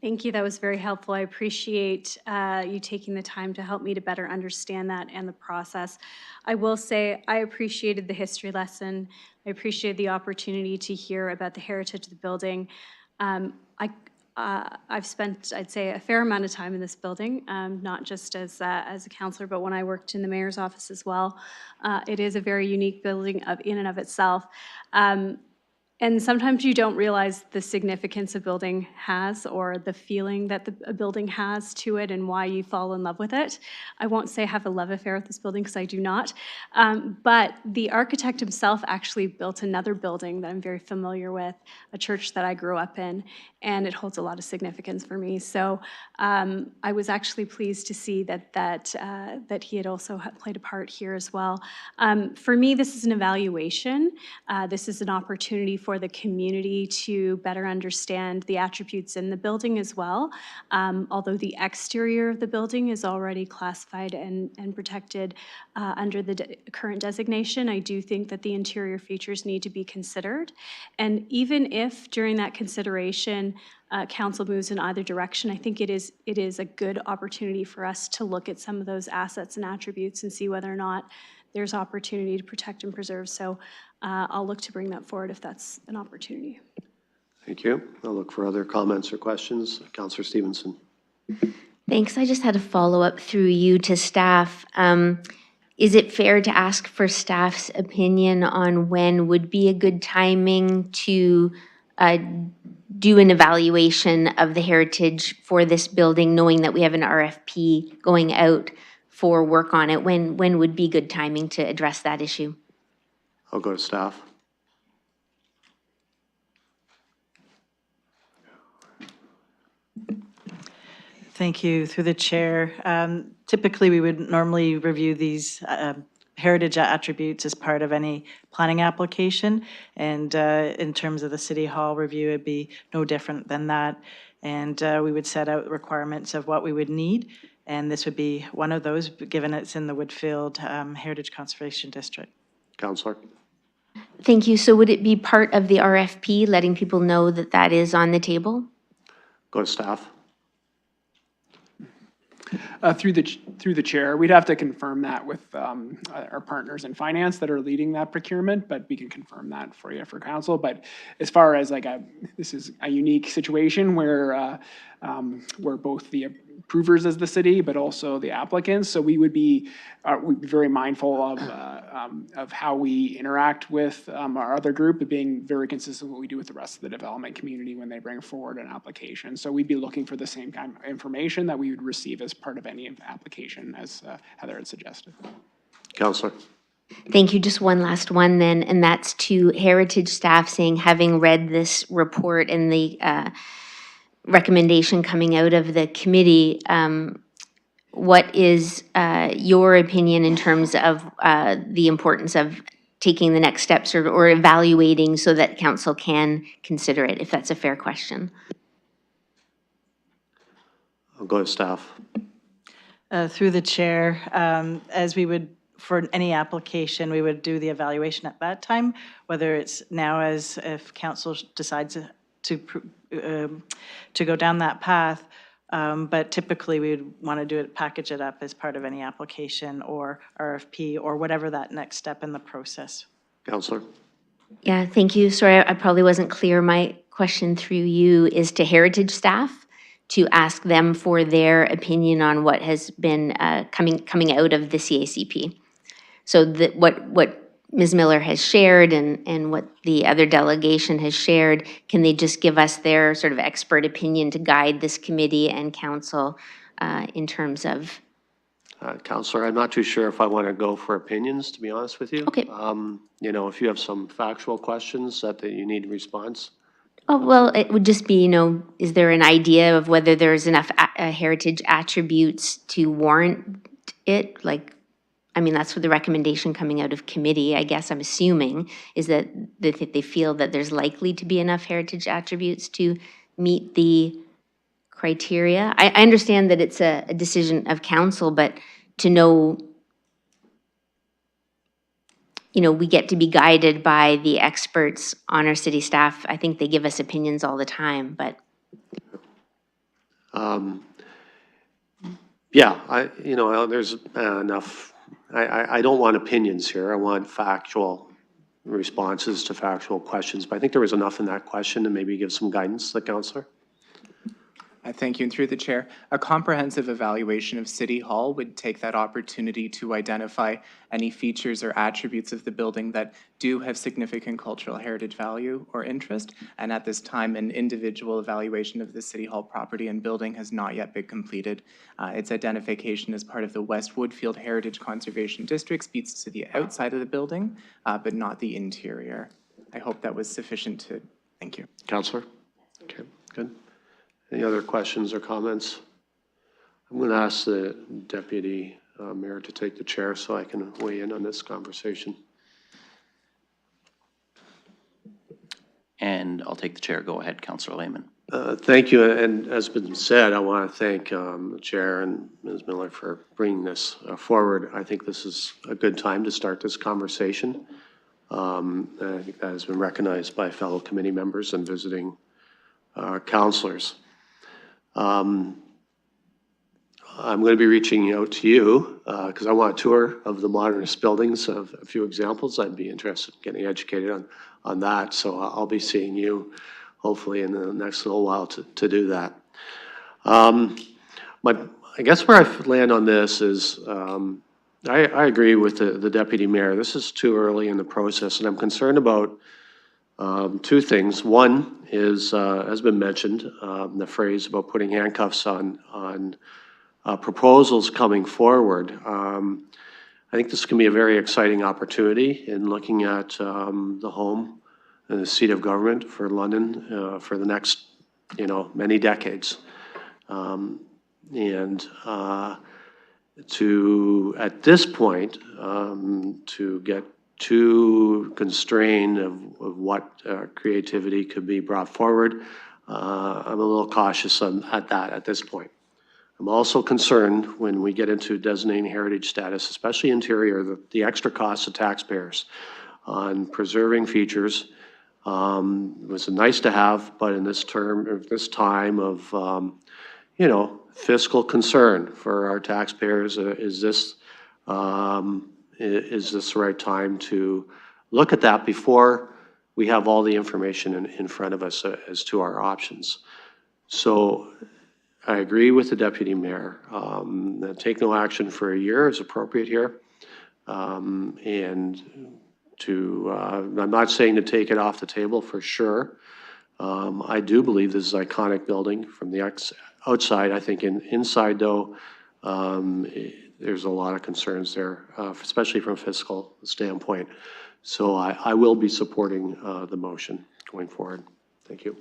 Thank you, that was very helpful. I appreciate you taking the time to help me to better understand that and the process. I will say I appreciated the history lesson. I appreciated the opportunity to hear about the heritage of the building. I've spent, I'd say, a fair amount of time in this building, not just as a counselor, but when I worked in the mayor's office as well. It is a very unique building in and of itself. And sometimes you don't realize the significance a building has or the feeling that a building has to it and why you fall in love with it. I won't say I have a love affair with this building because I do not. But the architect himself actually built another building that I'm very familiar with, a church that I grew up in, and it holds a lot of significance for me. So I was actually pleased to see that he had also played a part here as well. For me, this is an evaluation. This is an opportunity for the community to better understand the attributes in the building as well. Although the exterior of the building is already classified and protected under the current designation, I do think that the interior features need to be considered. And even if during that consideration, council moves in either direction, I think it is a good opportunity for us to look at some of those assets and attributes and see whether or not there's opportunity to protect and preserve. So I'll look to bring that forward if that's an opportunity. Thank you. I'll look for other comments or questions. Counselor Stevenson. Thanks. I just had a follow-up through you to staff. Is it fair to ask for staff's opinion on when would be a good timing to do an evaluation of the heritage for this building, knowing that we have an RFP going out for work on it? When would be good timing to address that issue? I'll go to staff. Thank you. Through the chair. Typically, we would normally review these heritage attributes as part of any planning application. And in terms of the City Hall review, it'd be no different than that. And we would set out requirements of what we would need. And this would be one of those, given it's in the Woodfield Heritage Conservation District. Counselor. Thank you. So would it be part of the RFP, letting people know that that is on the table? Go to staff. Through the chair, we'd have to confirm that with our partners in finance that are leading that procurement, but we can confirm that for you for council. But as far as this is a unique situation where we're both the approvers as the city, but also the applicants. So we'd be very mindful of how we interact with our other group, but being very consistent with what we do with the rest of the development community when they bring forward an application. So we'd be looking for the same kind of information that we would receive as part of any application, as Heather had suggested. Counselor. Thank you. Just one last one then, and that's to heritage staff saying, having read this report and the recommendation coming out of the committee, what is your opinion in terms of the importance of taking the next steps or evaluating so that council can consider it, if that's a fair question. I'll go to staff. Through the chair, as we would, for any application, we would do the evaluation at that time, whether it's now as if council decides to go down that path. But typically, we would want to do it, package it up as part of any application or RFP or whatever that next step in the process. Councillor? Yeah, thank you. Sorry, I probably wasn't clear. My question through you is to heritage staff, to ask them for their opinion on what has been coming out of the CACP. So that what Ms. Miller has shared and what the other delegation has shared, can they just give us their sort of expert opinion to guide this committee and council in terms of? Councillor, I'm not too sure if I want to go for opinions, to be honest with you. Okay. You know, if you have some factual questions that you need response. Oh, well, it would just be, is there an idea of whether there's enough heritage attributes to warrant it? Like, I mean, that's what the recommendation coming out of committee, I guess I'm assuming, is that they feel that there's likely to be enough heritage attributes to meet the criteria. I understand that it's a decision of council, but to know, we get to be guided by the experts on our city staff. I think they give us opinions all the time, but. Yeah, there's enough. I don't want opinions here. I want factual responses to factual questions. But I think there was enough in that question to maybe give some guidance to the councillor. Thank you. And through the chair, a comprehensive evaluation of City Hall would take that opportunity to identify any features or attributes of the building that do have significant cultural heritage value or interest. And at this time, an individual evaluation of the City Hall property and building has not yet been completed. Its identification as part of the West Woodfield Heritage Conservation District speaks to the outside of the building, but not the interior. I hope that was sufficient to, thank you. Councillor? Okay, good. Any other questions or comments? I'm going to ask the Deputy Mayor to take the chair so I can weigh in on this conversation. And I'll take the chair. Go ahead, Councillor Lehman. Thank you. And as been said, I want to thank the chair and Ms. Miller for bringing this forward. I think this is a good time to start this conversation. And I think that has been recognized by fellow committee members and visiting councillors. I'm going to be reaching out to you because I want a tour of the modernist buildings of a few examples. I'd be interested in getting educated on that. So I'll be seeing you hopefully in the next little while to do that. I guess where I land on this is I agree with the Deputy Mayor. This is too early in the process, and I'm concerned about two things. One is, has been mentioned, the phrase about putting handcuffs on proposals coming forward. I think this can be a very exciting opportunity in looking at the home and the seat of government for London for the next, many decades. To, at this point, to get too constrained of what creativity could be brought forward, I'm a little cautious at this point. I'm also concerned when we get into designating heritage status, especially interior, the extra costs of taxpayers on preserving features. Was nice to have, but in this time of, fiscal concern for our taxpayers, is this the right time to look at that before we have all the information in front of us as to our options? So I agree with the Deputy Mayor. Take no action for a year is appropriate here. I'm not saying to take it off the table for sure. I do believe this is an iconic building from the outside. I think inside though, there's a lot of concerns there, especially from a fiscal standpoint. So I will be supporting the motion going forward. Thank you.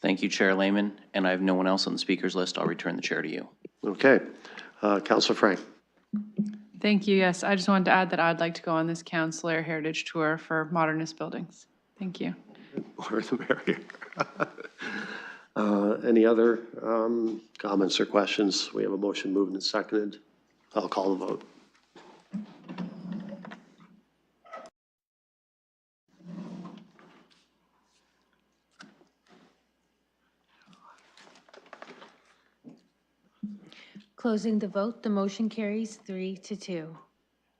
Thank you, Chair Lehman. And I have no one else on the speaker's list. I'll return the chair to you. Okay. Councillor Frank. Thank you. Yes, I just wanted to add that I'd like to go on this councillor heritage tour for modernist buildings. Thank you. More the merrier. Any other comments or questions? We have a motion moved and seconded. I'll call the vote. Closing the vote, the motion carries 3-2.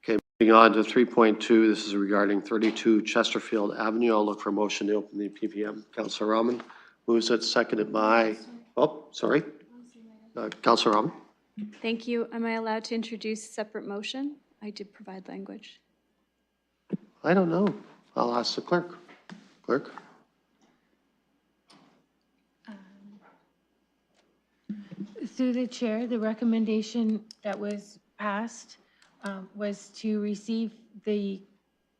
Okay, moving on to 3.2. This is regarding 32 Chesterfield Avenue. I'll look for a motion to open the PPM. Councillor Rahman moves it, seconded by, oh, sorry. Councillor Rahman. Thank you. Am I allowed to introduce separate motion? I did provide language. I don't know. I'll ask the clerk. Clerk? Through the chair, the recommendation that was passed was to receive the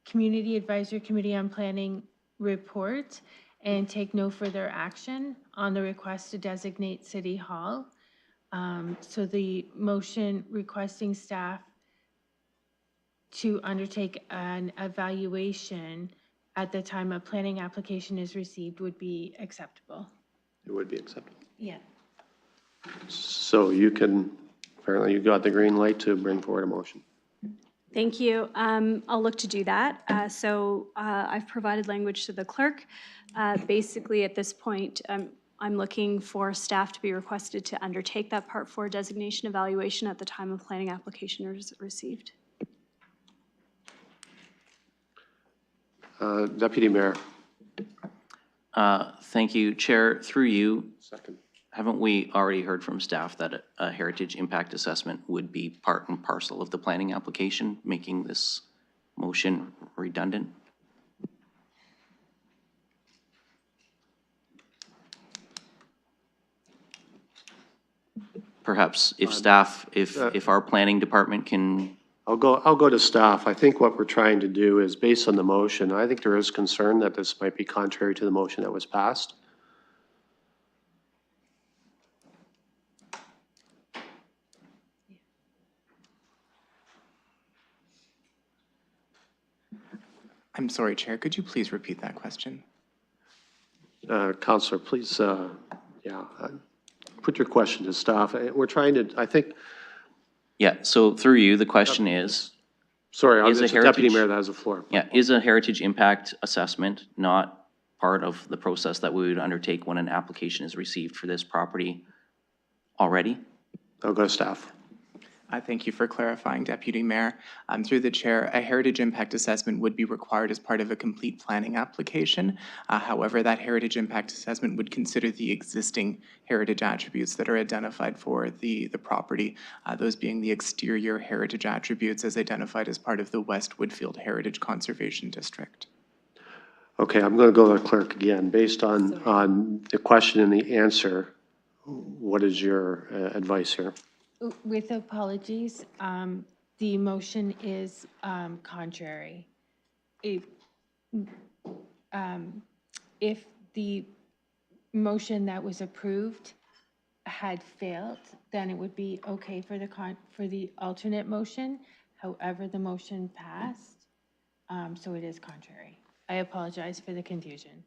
Community Advisory Committee on Planning report and take no further action on the request to designate City Hall. So the motion requesting staff to undertake an evaluation at the time a planning application is received would be acceptable. It would be acceptable. Yeah. So you can, apparently you got the green light to bring forward a motion. Thank you. I'll look to do that. I've provided language to the clerk. Basically, at this point, I'm looking for staff to be requested to undertake that Part 4 designation evaluation at the time of planning application is received. Deputy Mayor. Thank you, Chair. Through you, Second. haven't we already heard from staff that a heritage impact assessment would be part and parcel of the planning application, making this motion redundant? Perhaps if staff, if our planning department can, I'll go to staff. I think what we're trying to do is, based on the motion, I think there is concern that this might be contrary to the motion that was passed. I'm sorry, Chair, could you please repeat that question? Councillor, please, put your question to staff. We're trying to, I think, yeah, so through you, the question is, sorry, Is a it's the Deputy heritage- Mayor that has the floor. yeah, is a heritage impact assessment not part of the process that we would undertake when an application is received for this property already? I'll go to staff. Thank you for clarifying, Deputy Mayor. Through the chair, a heritage impact assessment would be required as part of a complete planning application. However, that heritage impact assessment would consider the existing heritage attributes that are identified for the property, those being the exterior heritage attributes as identified as part of the West Woodfield Heritage Conservation District. Okay, I'm going to go to the clerk again. Based on the question and the answer, what is your advice here? With apologies, the motion is contrary. If the motion that was approved had failed, then it would be okay for the alternate motion. However, the motion passed, so it is contrary. I apologize for the confusion.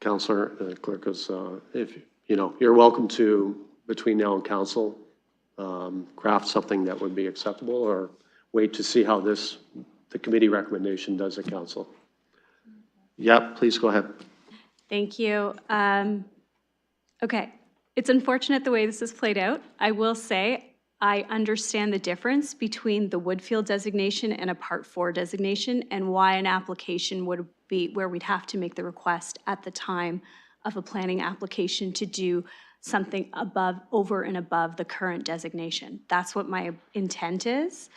Councillor, the clerk is, if, you're welcome to, between now and council, craft something that would be acceptable, or wait to see how the committee recommendation does at council. Yep, please go ahead. Thank you. Okay, it's unfortunate the way this has played out. I will say I understand the difference between the Woodfield designation and a Part 4 designation, and why an application would be where we'd have to make the request at the time of a planning application to do something over and above the current designation. That's what my intent is.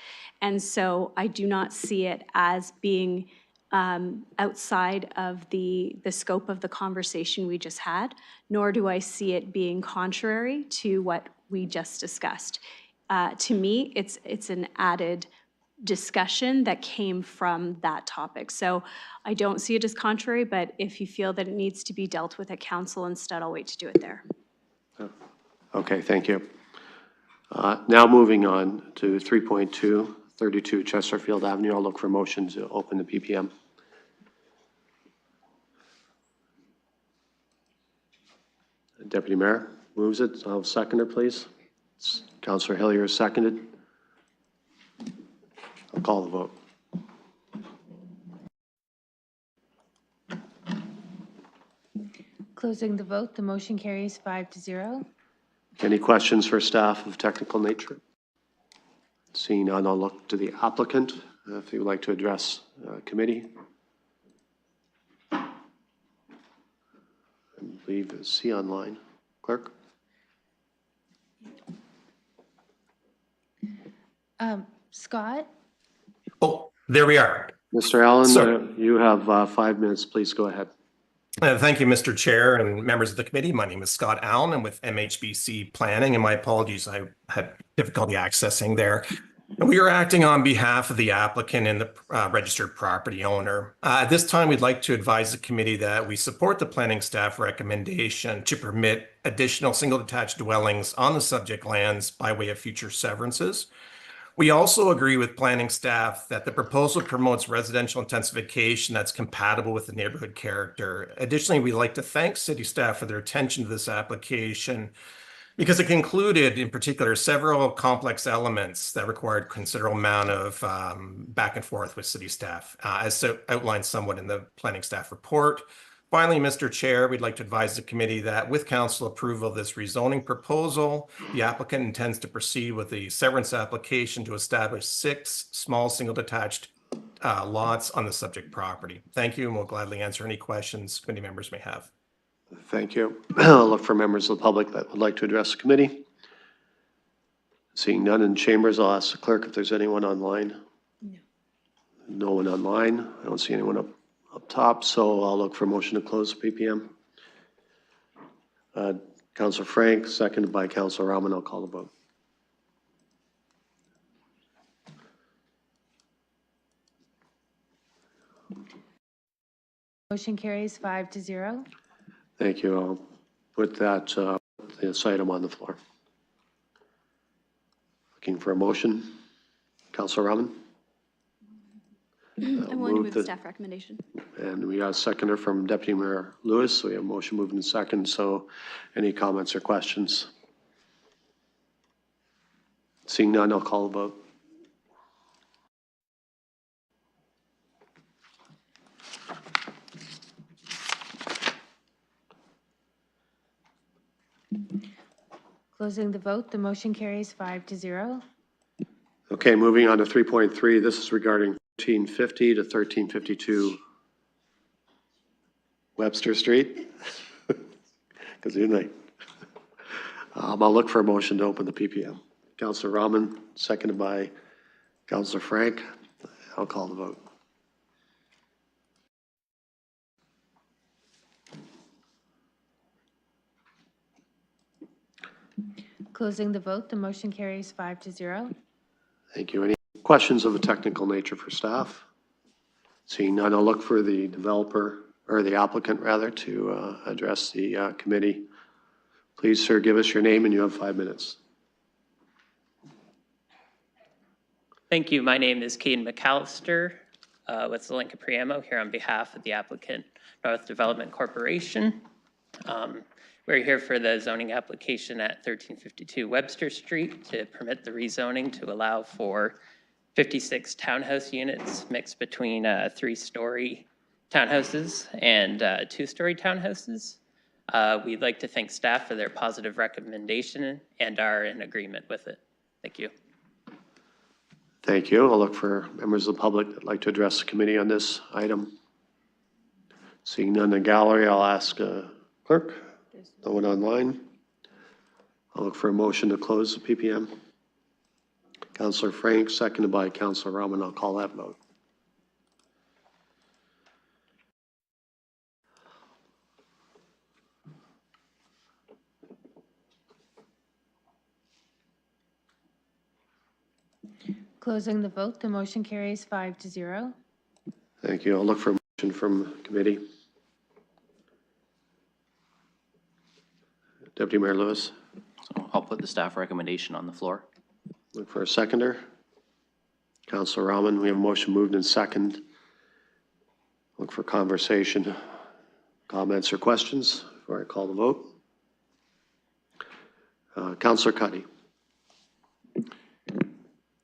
And so I do not see it as being outside of the scope of the conversation we just had, nor do I see it being contrary to what we just discussed. To me, it's an added discussion that came from that topic. So I don't see it as contrary, but if you feel that it needs to be dealt with at council instead, I'll wait to do it there. Okay, thank you. Now moving on to 3.2, 32 Chesterfield Avenue. I'll look for motion to open the PPM. Deputy Mayor moves it. I'll second it, please. Councillor Hillier seconded. I'll call the vote. Closing the vote, the motion carries 5-0. Any questions for staff of technical nature? Seeing none, I'll look to the applicant if you would like to address committee. I believe is he online. Clerk? Scott? Oh, there we are. Mr. Allen, Sorry. you have 5 minutes. Please go ahead. Thank you, Mr. Chair and members of the committee. My name is Scott Allen. I'm with MHBC Planning, and my apologies, I had difficulty accessing there. And we are acting on behalf of the applicant and the registered property owner. At this time, we'd like to advise the committee that we support the planning staff recommendation to permit additional single detached dwellings on the subject lands by way of future severances. We also agree with planning staff that the proposal promotes residential intensification that's compatible with the neighborhood character. Additionally, we'd like to thank city staff for their attention to this application because it included, in particular, several complex elements that required considerable amount of back and forth with city staff, as outlined somewhat in the planning staff report. Finally, Mr. Chair, we'd like to advise the committee that with council approval of this rezoning proposal, the applicant intends to proceed with the severance application to establish 6 small single detached lots on the subject property. Thank you, and we'll gladly answer any questions committee members may have. Thank you. I'll look for members of the public that would like to address the committee. Seeing none in chambers, I'll ask the clerk if there's anyone online. No. No one online. I don't see anyone up top, so I'll look for a motion to close the PPM. Councillor Frank, seconded by Councillor Rahman. I'll call the vote. Motion carries 5-0. Thank you. I'll put this item on the floor. Looking for a motion. Councillor Rahman? I'm willing to move the staff recommendation. And we got a seconder from Deputy Mayor Lewis. So we have a motion moved in second. So any comments or questions? Seeing none, I'll call the vote. Closing the vote, the motion carries 5-0. Okay, moving on to 3.3. This is regarding 1350 to 1352 Webster Street. Because you're like, I'll look for a motion to open the PPM. Councillor Rahman, seconded by Councillor Frank. I'll call the vote. Closing the vote, the motion carries 5-0. Thank you. Any questions of a technical nature for staff? Seeing none, I'll look for the developer, or the applicant rather, to address the committee. Please, sir, give us your name and you have 5 minutes. Thank you. My name is Caden McAllister with Zelenka Priamo here on behalf of the applicant, North Development Corporation. We're here for the zoning application at 1352 Webster Street to permit the rezoning to allow for 56 townhouse units mixed between 3-story townhouses and 2-story townhouses. We'd like to thank staff for their positive recommendation and are in agreement with it. Thank you. Thank you. I'll look for members of the public that'd like to address the committee on this item. Seeing none in the gallery, I'll ask clerk. No one online. I'll look for a motion to close the PPM. Councillor Frank, seconded by Councillor Rahman. I'll call that vote. Closing the vote, the motion carries 5-0. Thank you. I'll look for a motion from committee. Deputy Mayor Lewis. I'll put the staff recommendation on the floor. Look for a seconder. Counselor Rahman, we have a motion moved in second. Look for conversation, comments or questions before I call the vote. Counselor Cuddy.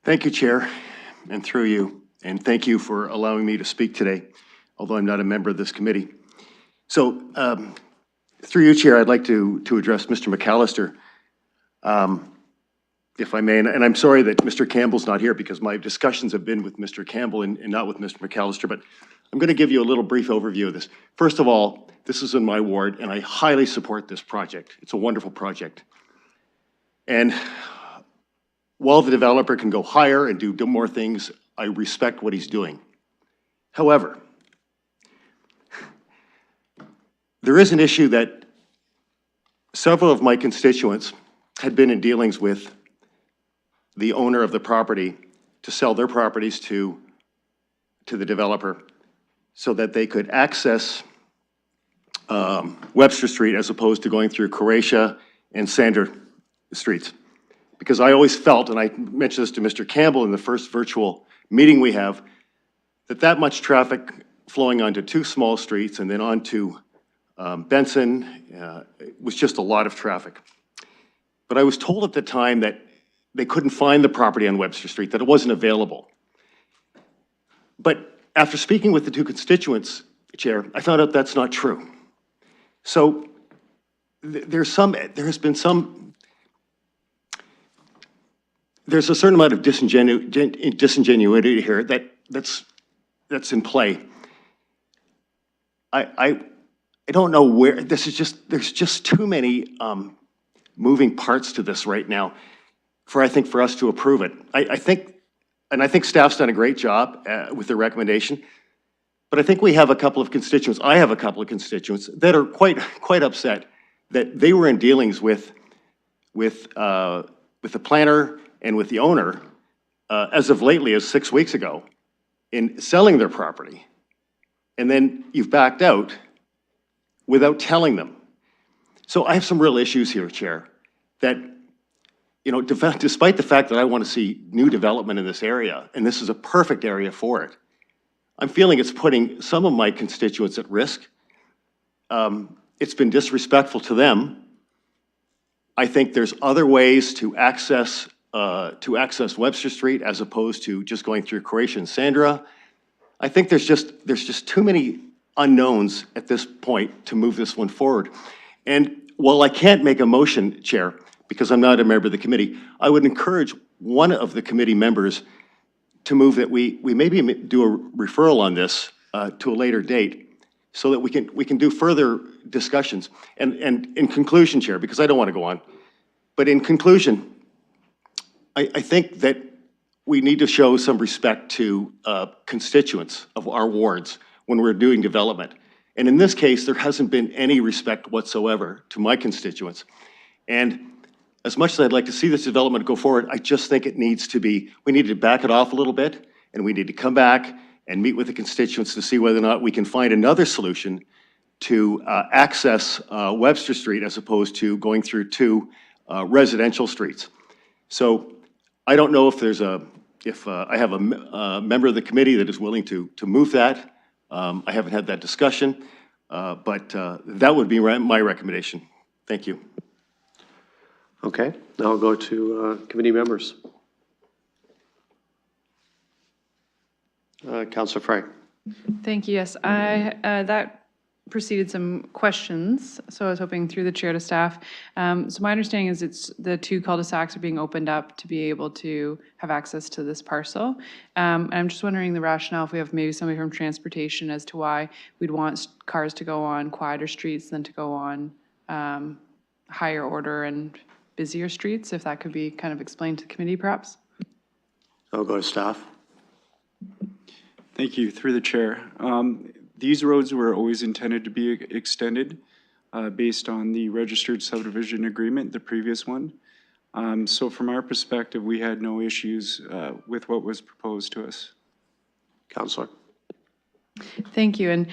Thank you, Chair, and through you, and thank you for allowing me to speak today, although I'm not a member of this committee. So, through you, Chair, I'd like to address Mr. McAllister, if I may, and I'm sorry that Mr. Campbell's not here because my discussions have been with Mr. Campbell and not with Mr. McAllister, but I'm going to give you a little brief overview of this. First of all, this is in my ward, and I highly support this project. It's a wonderful project. And while the developer can go higher and do more things, I respect what he's doing. However, there is an issue that several of my constituents had been in dealings with the owner of the property to sell their properties to the developer so that they could access Webster Street as opposed to going through Croatia and Sandra Streets. Because I always felt, and I mentioned this to Mr. Campbell in the first virtual meeting we have, that much traffic flowing onto two small streets and then onto Benson was just a lot of traffic. But I was told at the time that they couldn't find the property on Webster Street, that it wasn't available. But after speaking with the two constituents, Chair, I found out that's not true. So there's a certain amount of disingenuity here that's in play. I don't know where, there's just too many moving parts to this right now for us to approve it. I think staff's done a great job with the recommendation, but I think we have a couple of constituents, I have a couple of constituents that are quite upset that they were in dealings with the planner and with the owner as of lately as 6 weeks ago in selling their property. And then you've backed out without telling them. So I have some real issues here, Chair, that, you know, despite the fact that I want to see new development in this area, and this is a perfect area for it, I'm feeling it's putting some of my constituents at risk. It's been disrespectful to them. I think there's other ways to access Webster Street as opposed to just going through Croatia and Sandra. I think there's just too many unknowns at this point to move this one forward. And while I can't make a motion, Chair, because I'm not a member of the committee, I would encourage one of the committee members to move that we maybe do a referral on this to a later date so that we can do further discussions. And in conclusion, Chair, because I don't want to go on, but in conclusion, I think that we need to show some respect to constituents of our wards when we're doing development. And in this case, there hasn't been any respect whatsoever to my constituents. And as much as I'd like to see this development go forward, I just think we need to back it off a little bit, and we need to come back and meet with the constituents to see whether or not we can find another solution to access Webster Street as opposed to going through two residential streets. So I don't know if I have a member of the committee that is willing to move that. I haven't had that discussion, but that would be my recommendation. Thank you. Okay, now I'll go to committee members. Councilor Frey. Thank you. Yes, that preceded some questions, so I was hoping through the chair to staff. So my understanding is it's the two cul-de-sacs are being opened up to be able to have access to this parcel. And I'm just wondering the rationale if we have maybe somebody from transportation as to why we'd want cars to go on quieter streets than to go on higher order and busier streets, if that could be kind of explained to the committee perhaps. I'll go to staff. Thank you. Through the chair. These roads were always intended to be extended based on the registered subdivision agreement, the previous one. So from our perspective, we had no issues with what was proposed to us. Councilor. Thank you. And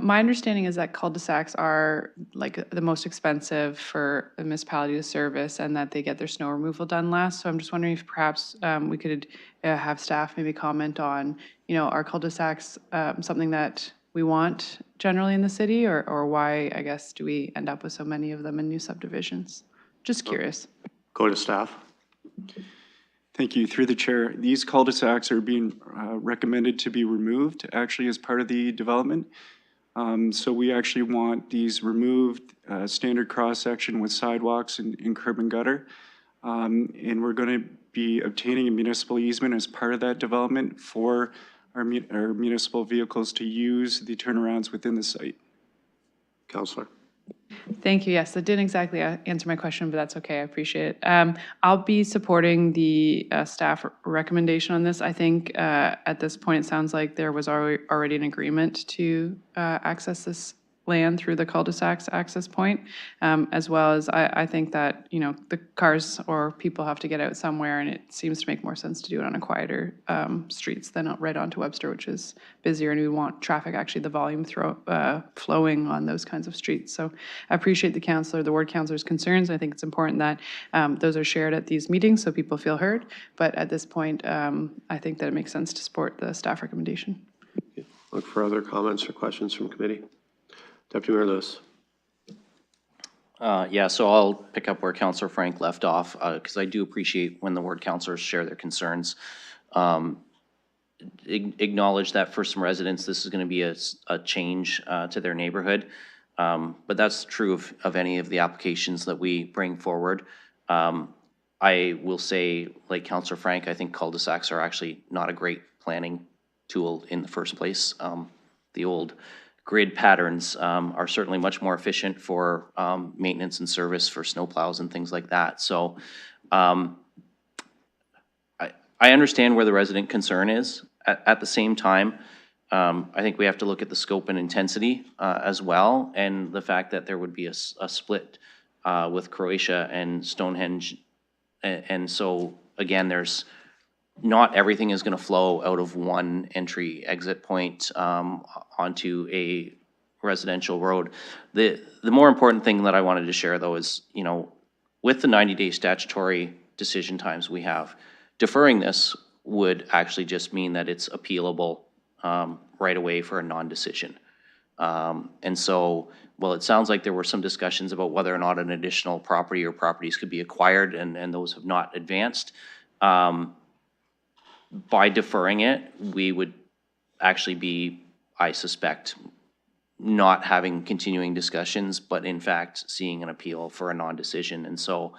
my understanding is that cul-de-sacs are like the most expensive for a municipality to service and that they get their snow removal done last. So I'm just wondering if perhaps we could have staff maybe comment on, are cul-de-sacs something that we want generally in the city, or why, I guess, do we end up with so many of them in new subdivisions? Just curious. Go to staff. Thank you. Through the chair, these cul-de-sacs are being recommended to be removed actually as part of the development. So we actually want these removed, standard cross-section with sidewalks and curb and gutter. And we're going to be obtaining a municipal easement as part of that development for our municipal vehicles to use the turnarounds within the site. Councillor. Thank you. Yes, that didn't exactly answer my question, but that's okay. I appreciate it. I'll be supporting the staff recommendation on this. I think at this point, it sounds like there was already an agreement to access this land through the cul-de-sacs access point, as well as I think that, the cars or people have to get out somewhere, and it seems to make more sense to do it on a quieter streets than right onto Webster, which is busier, and we want traffic, actually the volume flowing on those kinds of streets. So I appreciate the ward councilor's concerns. I think it's important that those are shared at these meetings so people feel heard. But at this point, I think that it makes sense to support the staff recommendation. Look for other comments or questions from committee. Deputy Mayor Lewis. Yeah, so I'll pick up where Councillor Frank left off, because I do appreciate when the ward councillors share their concerns. Acknowledge that for some residents, this is going to be a change to their neighborhood. But that's true of any of the applications that we bring forward. I will say, like Councillor Frank, I think cul-de-sacs are actually not a great planning tool in the first place. The old grid patterns are certainly much more efficient for maintenance and service for snowplows and things like that. So I understand where the resident concern is. At the same time, I think we have to look at the scope and intensity as well, and the fact that there would be a split with Croatia and Stonehenge. And so, again, not everything is going to flow out of one entry exit point onto a residential road. The more important thing that I wanted to share, though, is, with the 90-day statutory decision times we have, deferring this would actually just mean that it's appealable right away for a non-decision. And so, well, it sounds like there were some discussions about whether or not an additional property or properties could be acquired, and those have not advanced. By deferring it, we would actually be, I suspect, not having continuing discussions, but in fact seeing an appeal for a non-decision. And so,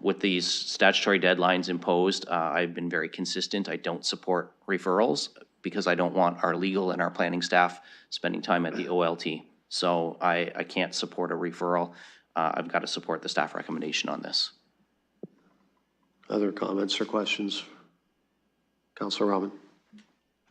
with these statutory deadlines imposed, I've been very consistent. I don't support referrals because I don't want our legal and our planning staff spending time at the OLT. So I can't support a referral. I've got to support the staff recommendation on this. Other comments or questions? Councillor Rahman.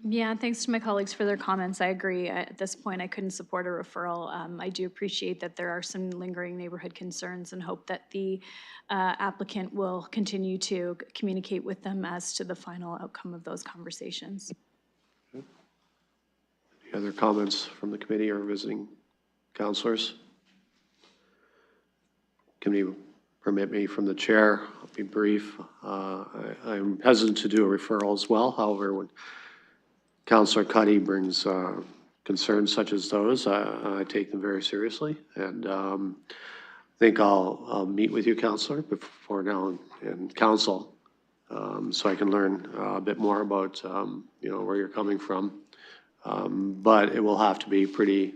Yeah, thanks to my colleagues for their comments. I agree. At this point, I couldn't support a referral. I do appreciate that there are some lingering neighborhood concerns and hope that the applicant will continue to communicate with them as to the final outcome of those conversations. Any other comments from the committee or visiting councillors? Committee permit me from the chair, I'll be brief. I'm hesitant to do a referral as well. However, when Councillor Cuddy brings concerns such as those, I take them very seriously. And I think I'll meet with you, Councillor, before now in council, so I can learn a bit more about where you're coming from. But it will have to be pretty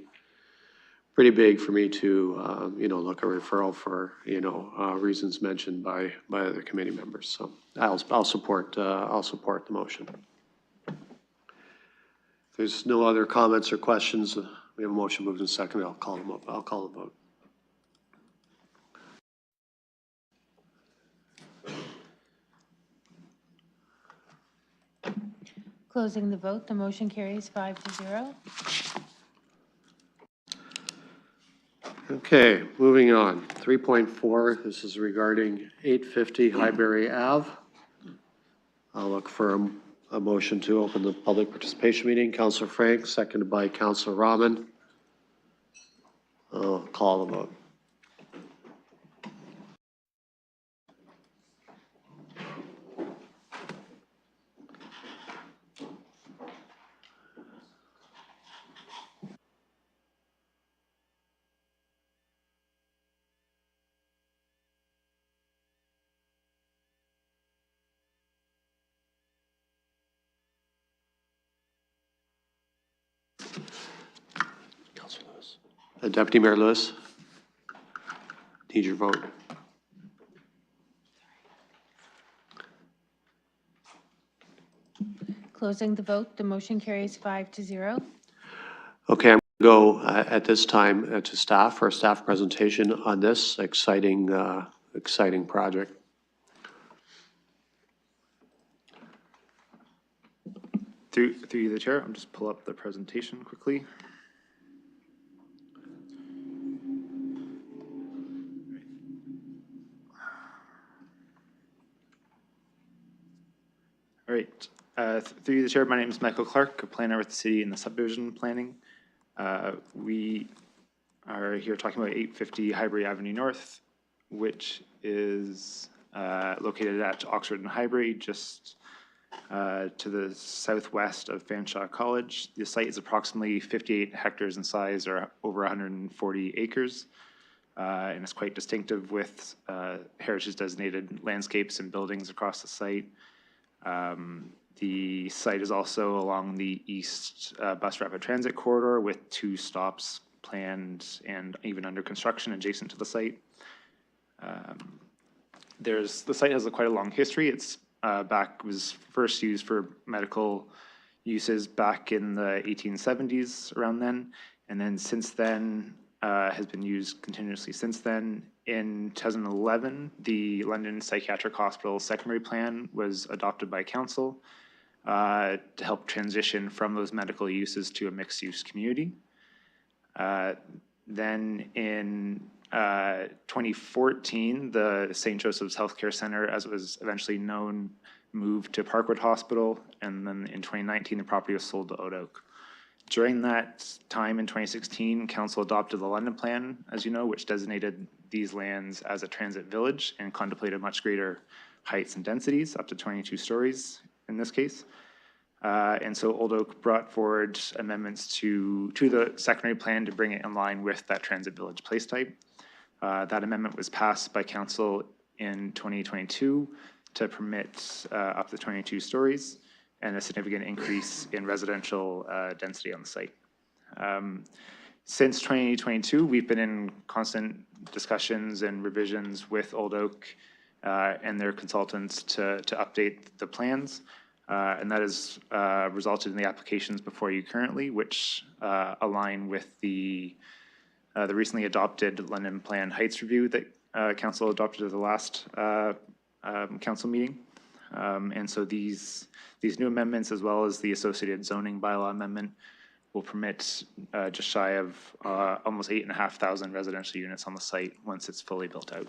big for me to look a referral for reasons mentioned by other committee members. So I'll support the motion. If there's no other comments or questions, we have a motion moved in second. I'll call the vote. Closing the vote, the motion carries 5-0. Okay, moving on. 3.4, this is regarding 850 Highbury Ave. I'll look for A motion to open the public participation meeting. Councillor Frank, seconded by Councillor Rahman. I'll call the vote. Councillor Lewis. Deputy Mayor Lewis. Need your vote. Closing the vote, the motion carries 5-0. Okay, I'm going to go at this time to staff for a staff presentation on this exciting, exciting project. Through you, the chair, I'll just pull up the presentation quickly. All right. Through you, the chair, my name is Michael Clark, a planner with the city in the subdivision planning. We are here talking about 850 Highbury Avenue North, which is located at Oxford and Highbury, just to the southwest of Fanshawe College. The site is approximately 58 hectares in size, or over 140 acres, and it's quite distinctive with heritage designated landscapes and buildings across the site. The site is also along the east bus rapid transit corridor with 2 stops planned and even under construction adjacent to the site. The site has quite a long history. It's was first used for medical uses back in the 1870s, around then, and then since then has been used continuously since then. In 2011, the London Psychiatric Hospital secondary plan was adopted by council to help transition from those medical uses to a mixed-use community. Then in 2014, the St. Joseph's Healthcare Center, as it was eventually known, moved to Parkwood Hospital, and then in 2019, the property was sold to Old Oak. During that time in 2016, council adopted the London Plan, as you know, which designated these lands as a transit village and contemplated much greater heights and densities, up to 22 stories in this case. And so Old Oak brought forward amendments to the secondary plan to bring it in line with that transit village place type. That amendment was passed by council in 2022 to permit up to 22 stories and a significant increase in residential density on the site. Since 2022, we've been in constant discussions and revisions with Old Oak and their consultants to update the plans. And that has resulted in the applications before you currently, which align with the recently adopted London Plan Heights Review that council adopted at the last council meeting. And so these new amendments, as well as the associated zoning bylaw amendment, will permit just shy of almost 8,500 residential units on the site once it's fully built out.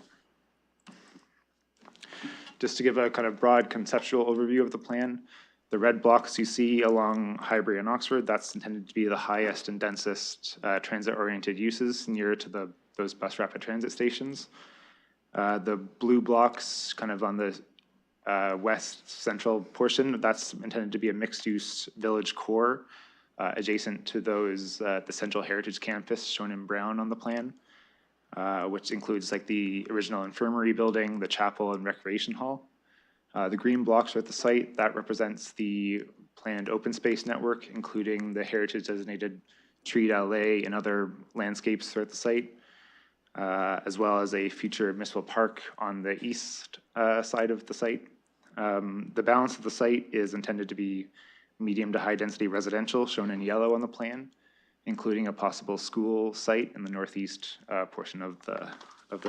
Just to give a kind of broad conceptual overview of the plan, the red blocks you see along Highbury and Oxford, that's intended to be the highest and densest transit-oriented uses near to those bus rapid transit stations. The blue blocks kind of on the west central portion, that's intended to be a mixed-use village core adjacent to those, the Central Heritage Campus shown in brown on the plan, which includes like the original infirmary building, the chapel and recreation hall. The green blocks are at the site, that represents the planned open space network, including the heritage designated treed alley and other landscapes throughout the site, as well as a future municipal park on the east side of the site. The balance of the site is intended to be medium to high density residential, shown in yellow on the plan, including a possible school site in the northeast portion of the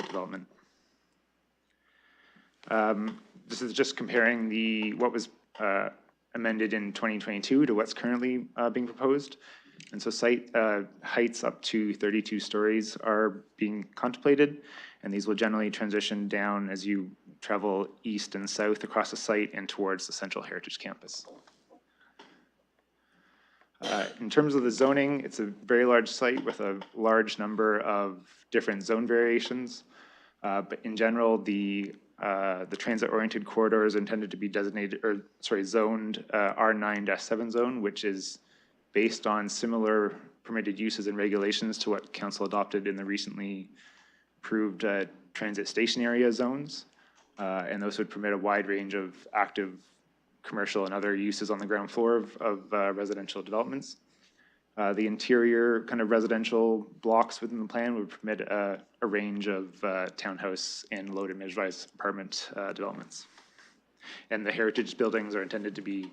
development. This is just comparing what was amended in 2022 to what's currently being proposed. And so site heights up to 32 stories are being contemplated, and these will generally transition down as you travel east and south across the site and towards the Central Heritage Campus. In terms of the zoning, it's a very large site with a large number of different zone variations. But in general, the transit-oriented corridor is intended to be zoned R9-7 zone, which is based on similar permitted uses and regulations to what council adopted in the recently approved transit station area zones. And those would permit a wide range of active commercial and other uses on the ground floor of residential developments. The interior kind of residential blocks within the plan would permit a range of townhouse and low to mid-rise apartment developments. And the heritage buildings are intended to be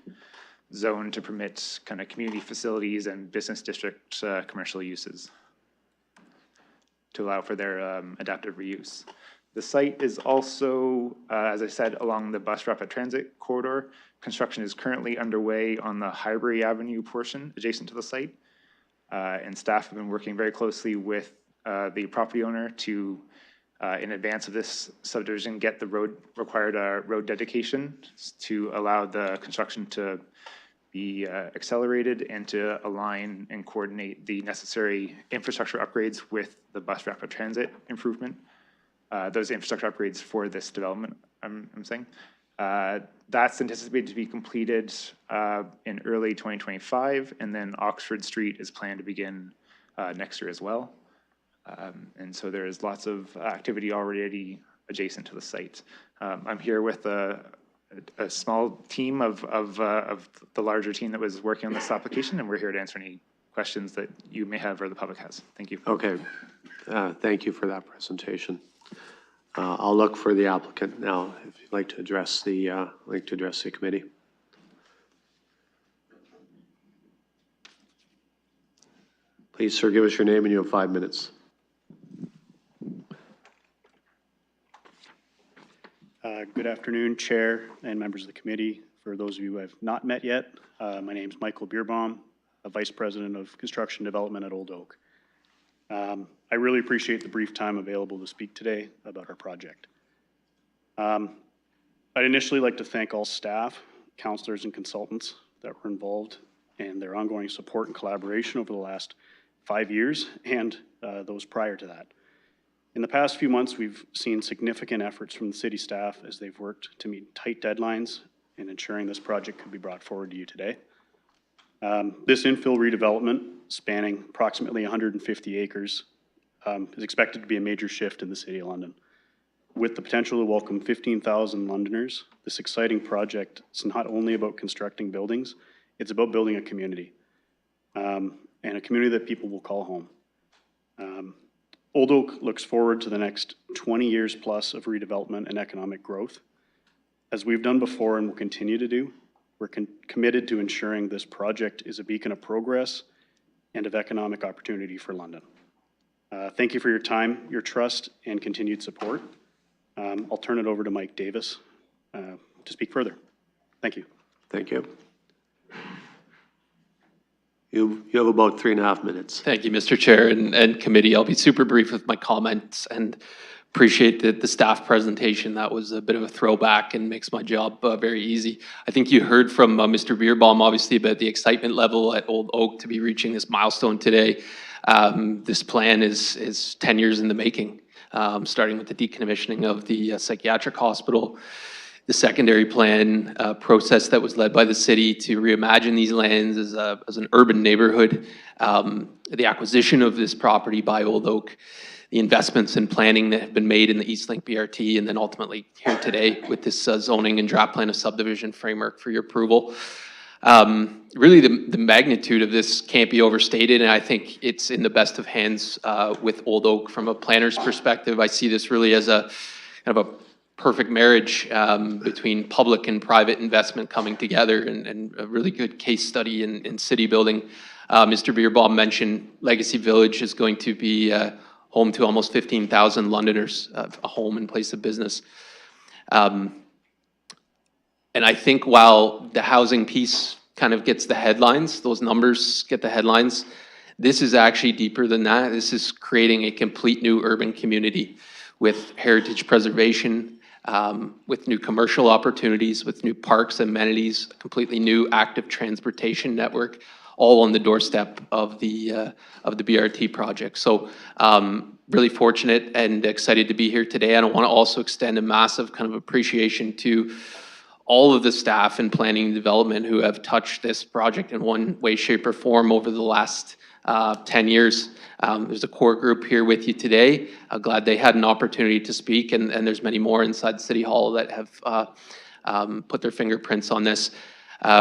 zoned to permit kind of community facilities and business district commercial uses to allow for their adaptive reuse. The site is also, as I said, along the bus rapid transit corridor. Construction is currently underway on the Highbury Avenue portion adjacent to the site. And staff have been working very closely with the property owner to, in advance of this subdivision, get the required road dedication to allow the construction to be accelerated and to align and coordinate the necessary infrastructure upgrades with the bus rapid transit improvement. Those infrastructure upgrades for this development, I'm saying. That's anticipated to be completed in early 2025, and then Oxford Street is planned to begin next year as well. And so there is lots of activity already adjacent to the site. I'm here with a small team of the larger team that was working on this application, and we're here to answer any questions that you may have or the public has. Thank you. Okay. Thank you for that presentation. I'll look for the applicant now, if you'd like to address the committee. Please, sir, give us your name and you have 5 minutes. Good afternoon, Chair and members of the committee. For those of you who have not met yet, my name is Michael Bierbaum, Vice President of Construction Development at Old Oak. I really appreciate the brief time available to speak today about our project. I'd initially like to thank all staff, counselors, and consultants that were involved and their ongoing support and collaboration over the last 5 years and those prior to that. In the past few months, we've seen significant efforts from the city staff as they've worked to meet tight deadlines in ensuring this project could be brought forward to you today. This infill redevelopment, spanning approximately 150 acres, is expected to be a major shift in the City of London. With the potential to welcome 15,000 Londoners, this exciting project is not only about constructing buildings, it's about building a community, and a community that people will call home. Old Oak looks forward to the next 20 years plus of redevelopment and economic growth. As we've done before and will continue to do, we're committed to ensuring this project is a beacon of progress and of economic opportunity for London. Thank you for your time, your trust, and continued support. I'll turn it over to Mike Davis to speak further. Thank you. Thank you. You have about 3.5 minutes. Thank you, Mr. Chair and committee. I'll be super brief with my comments and appreciate the staff presentation. That was a bit of a throwback and makes my job very easy. I think you heard from Mr. Bierbaum, obviously, about the excitement level at Old Oak to be reaching this milestone today. This plan is 10 years in the making, starting with the decommissioning of the psychiatric hospital, the secondary plan process that was led by the city to reimagine these lands as an urban neighborhood, the acquisition of this property by Old Oak, the investments and planning that have been made in the Eastlink BRT, and then ultimately here today with this zoning and draft plan of subdivision framework for your approval. Really, the magnitude of this can't be overstated, and I think it's in the best of hands with Old Oak from a planner's perspective. I see this really as a kind of a perfect marriage between public and private investment coming together, and a really good case study in city building. Mr. Bierbaum mentioned Legacy Village is going to be home to almost 15,000 Londoners, a home and place of business. And I think while the housing piece kind of gets the headlines, those numbers get the headlines, this is actually deeper than that. This is creating a complete new urban community with heritage preservation, with new commercial opportunities, with new parks, amenities, a completely new active transportation network, all on the doorstep of the BRT project. So really fortunate and excited to be here today. And I want to also extend a massive kind of appreciation to all of the staff in planning and development who have touched this project in one way, shape, or form over the last 10 years. There's a core group here with you today. I'm glad they had an opportunity to speak, and there's many more inside City Hall that have put their fingerprints on this.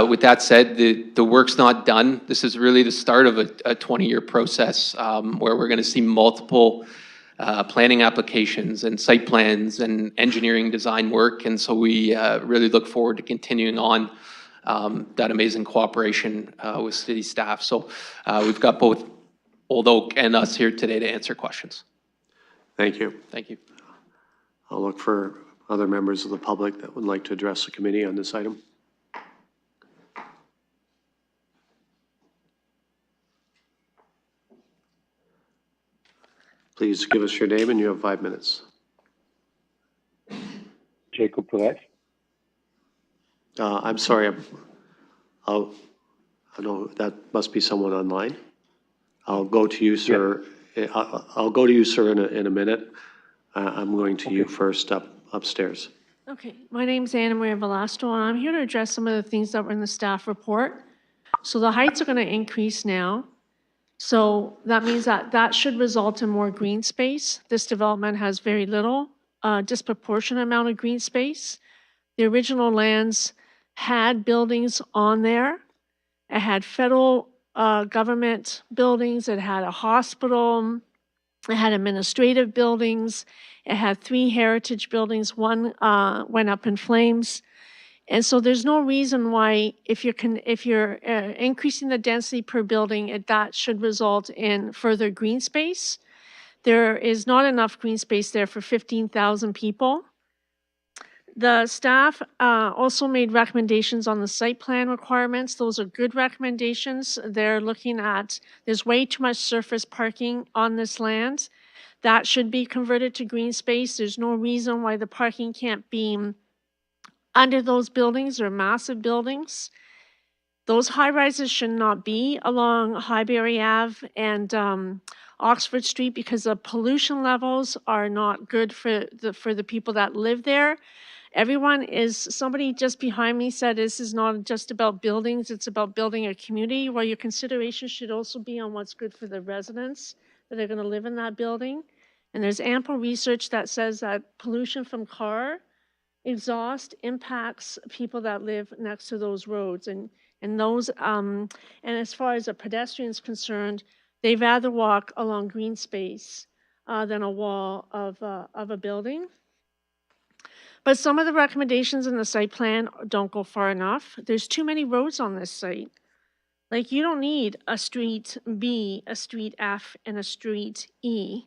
With that said, the work's not done. This is really the start of a 20-year process where we're going to see multiple planning applications and site plans and engineering design work. And so we really look forward to continuing on that amazing cooperation with city staff. So we've got both Old Oak and us here today to answer questions. Thank you. Thank you. I'll look for other members of the public that would like to address the committee on this item. Please give us your name and you have 5 minutes. Jacob Poulet. I'm sorry, I know that must be someone online. I'll go to you, sir. Yeah. I'll go to you, sir, in a minute. I'm going to you first upstairs. Okay, my name's Anna Maria Velasco, and I'm here to address some of the things that were in the staff report. So the heights are going to increase now. So that means that should result in more green space. This development has very little, disproportionate amount of green space. The original lands had buildings on there. It had federal government buildings. It had a hospital. It had administrative buildings. It had 3 heritage buildings. One went up in flames. And so there's no reason why if you're increasing the density per building, that should result in further green space. There is not enough green space there for 15,000 people. The staff also made recommendations on the site plan requirements. Those are good recommendations. They're looking at, there's way too much surface parking on this land. That should be converted to green space. There's no reason why the parking can't be under those buildings. They're massive buildings. Those high rises should not be along Highbury Ave and Oxford Street because the pollution levels are not good for the people that live there. Somebody just behind me said this is not just about buildings, it's about building a community. Well, your consideration should also be on what's good for the residents that are going to live in that building. And there's ample research that says that pollution from car exhaust impacts people that live next to those roads. And as far as a pedestrian is concerned, they'd rather walk along green space than a wall of a building. But some of the recommendations in the site plan don't go far enough. There's too many roads on this site. Like, you don't need a street B, a street F, and a street E.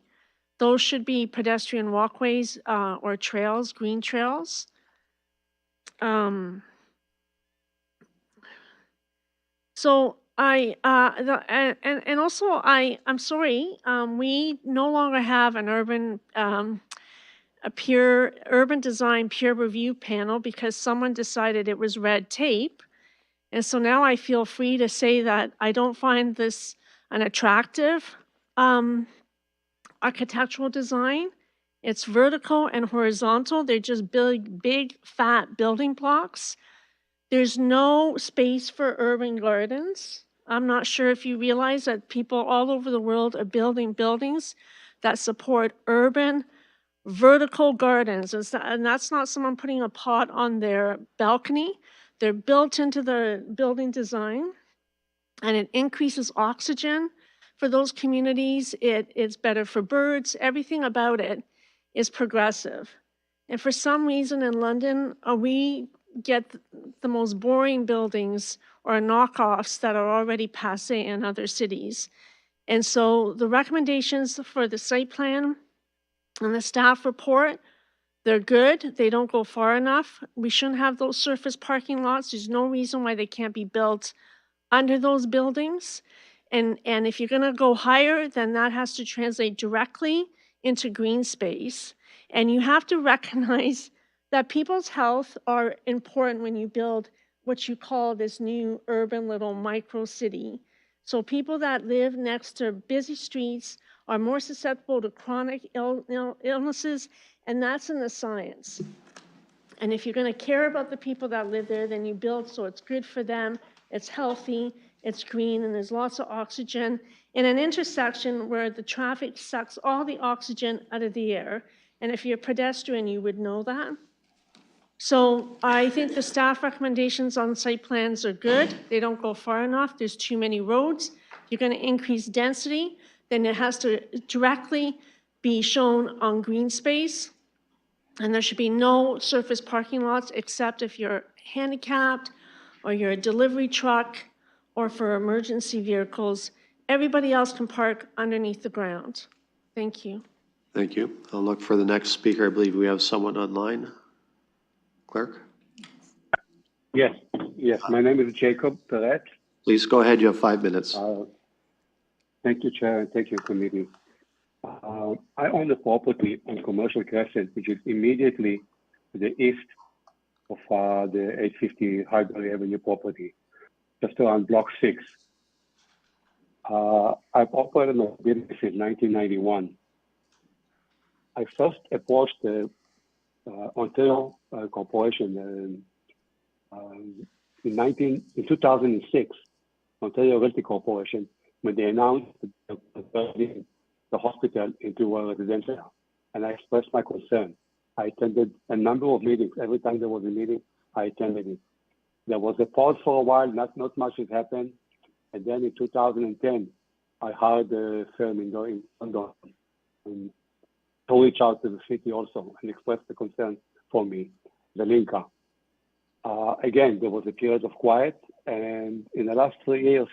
Those should be pedestrian walkways or trails, green trails. So I'm sorry, we no longer have an urban design peer review panel because someone decided it was red tape. And so now I feel free to say that I don't find this an attractive architectural design. It's vertical and horizontal. They're just big, fat building blocks. There's no space for urban gardens. I'm not sure if you realize that people all over the world are building buildings that support urban vertical gardens. And that's not someone putting a pot on their balcony. They're built into the building design, and it increases oxygen for those communities. It's better for birds. Everything about it is progressive. And for some reason in London, we get the most boring buildings or knockoffs that are already passé in other cities. And so the recommendations for the site plan and the staff report, they're good. They don't go far enough. We shouldn't have those surface parking lots. There's no reason why they can't be built under those buildings. And if you're going to go higher, then that has to translate directly into green space. And you have to recognize that people's health are important when you build what you call this new urban little micro city. So people that live next to busy streets are more susceptible to chronic illnesses, and that's in the science. And if you're going to care about the people that live there, then you build so it's good for them, it's healthy, it's green, and there's lots of oxygen in an intersection where the traffic sucks all the oxygen out of the air. And if you're a pedestrian, you would know that. So I think the staff recommendations on site plans are good. They don't go far enough. There's too many roads. You're going to increase density, then it has to directly be shown on green space. And there should be no surface parking lots except if you're handicapped or you're a delivery truck or for emergency vehicles. Everybody else can park underneath the ground. Thank you. Thank you. I'll look for the next speaker. I believe we have someone online. Clerk? Yes, my name is Jacob Perret. Please go ahead. You have 5 minutes. Thank you, Chair, and thank you, committee. I own a property on Commercial Crescent, which is immediately to the east of the 850 Highbury Avenue property, just around Block 6. I've operated a business since 1991. I first approached the Ontario Corporation in 2006, Ontario Realty Corporation, when they announced the hospital into a residential, and I expressed my concern. I attended a number of meetings. Every time there was a meeting, I attended it. There was a pause for a while, not much has happened. And then in 2010, I hired a firm in London to reach out to the city also and express the concern for me, the Linka. Again, there was a period of quiet, and in the last 3 years,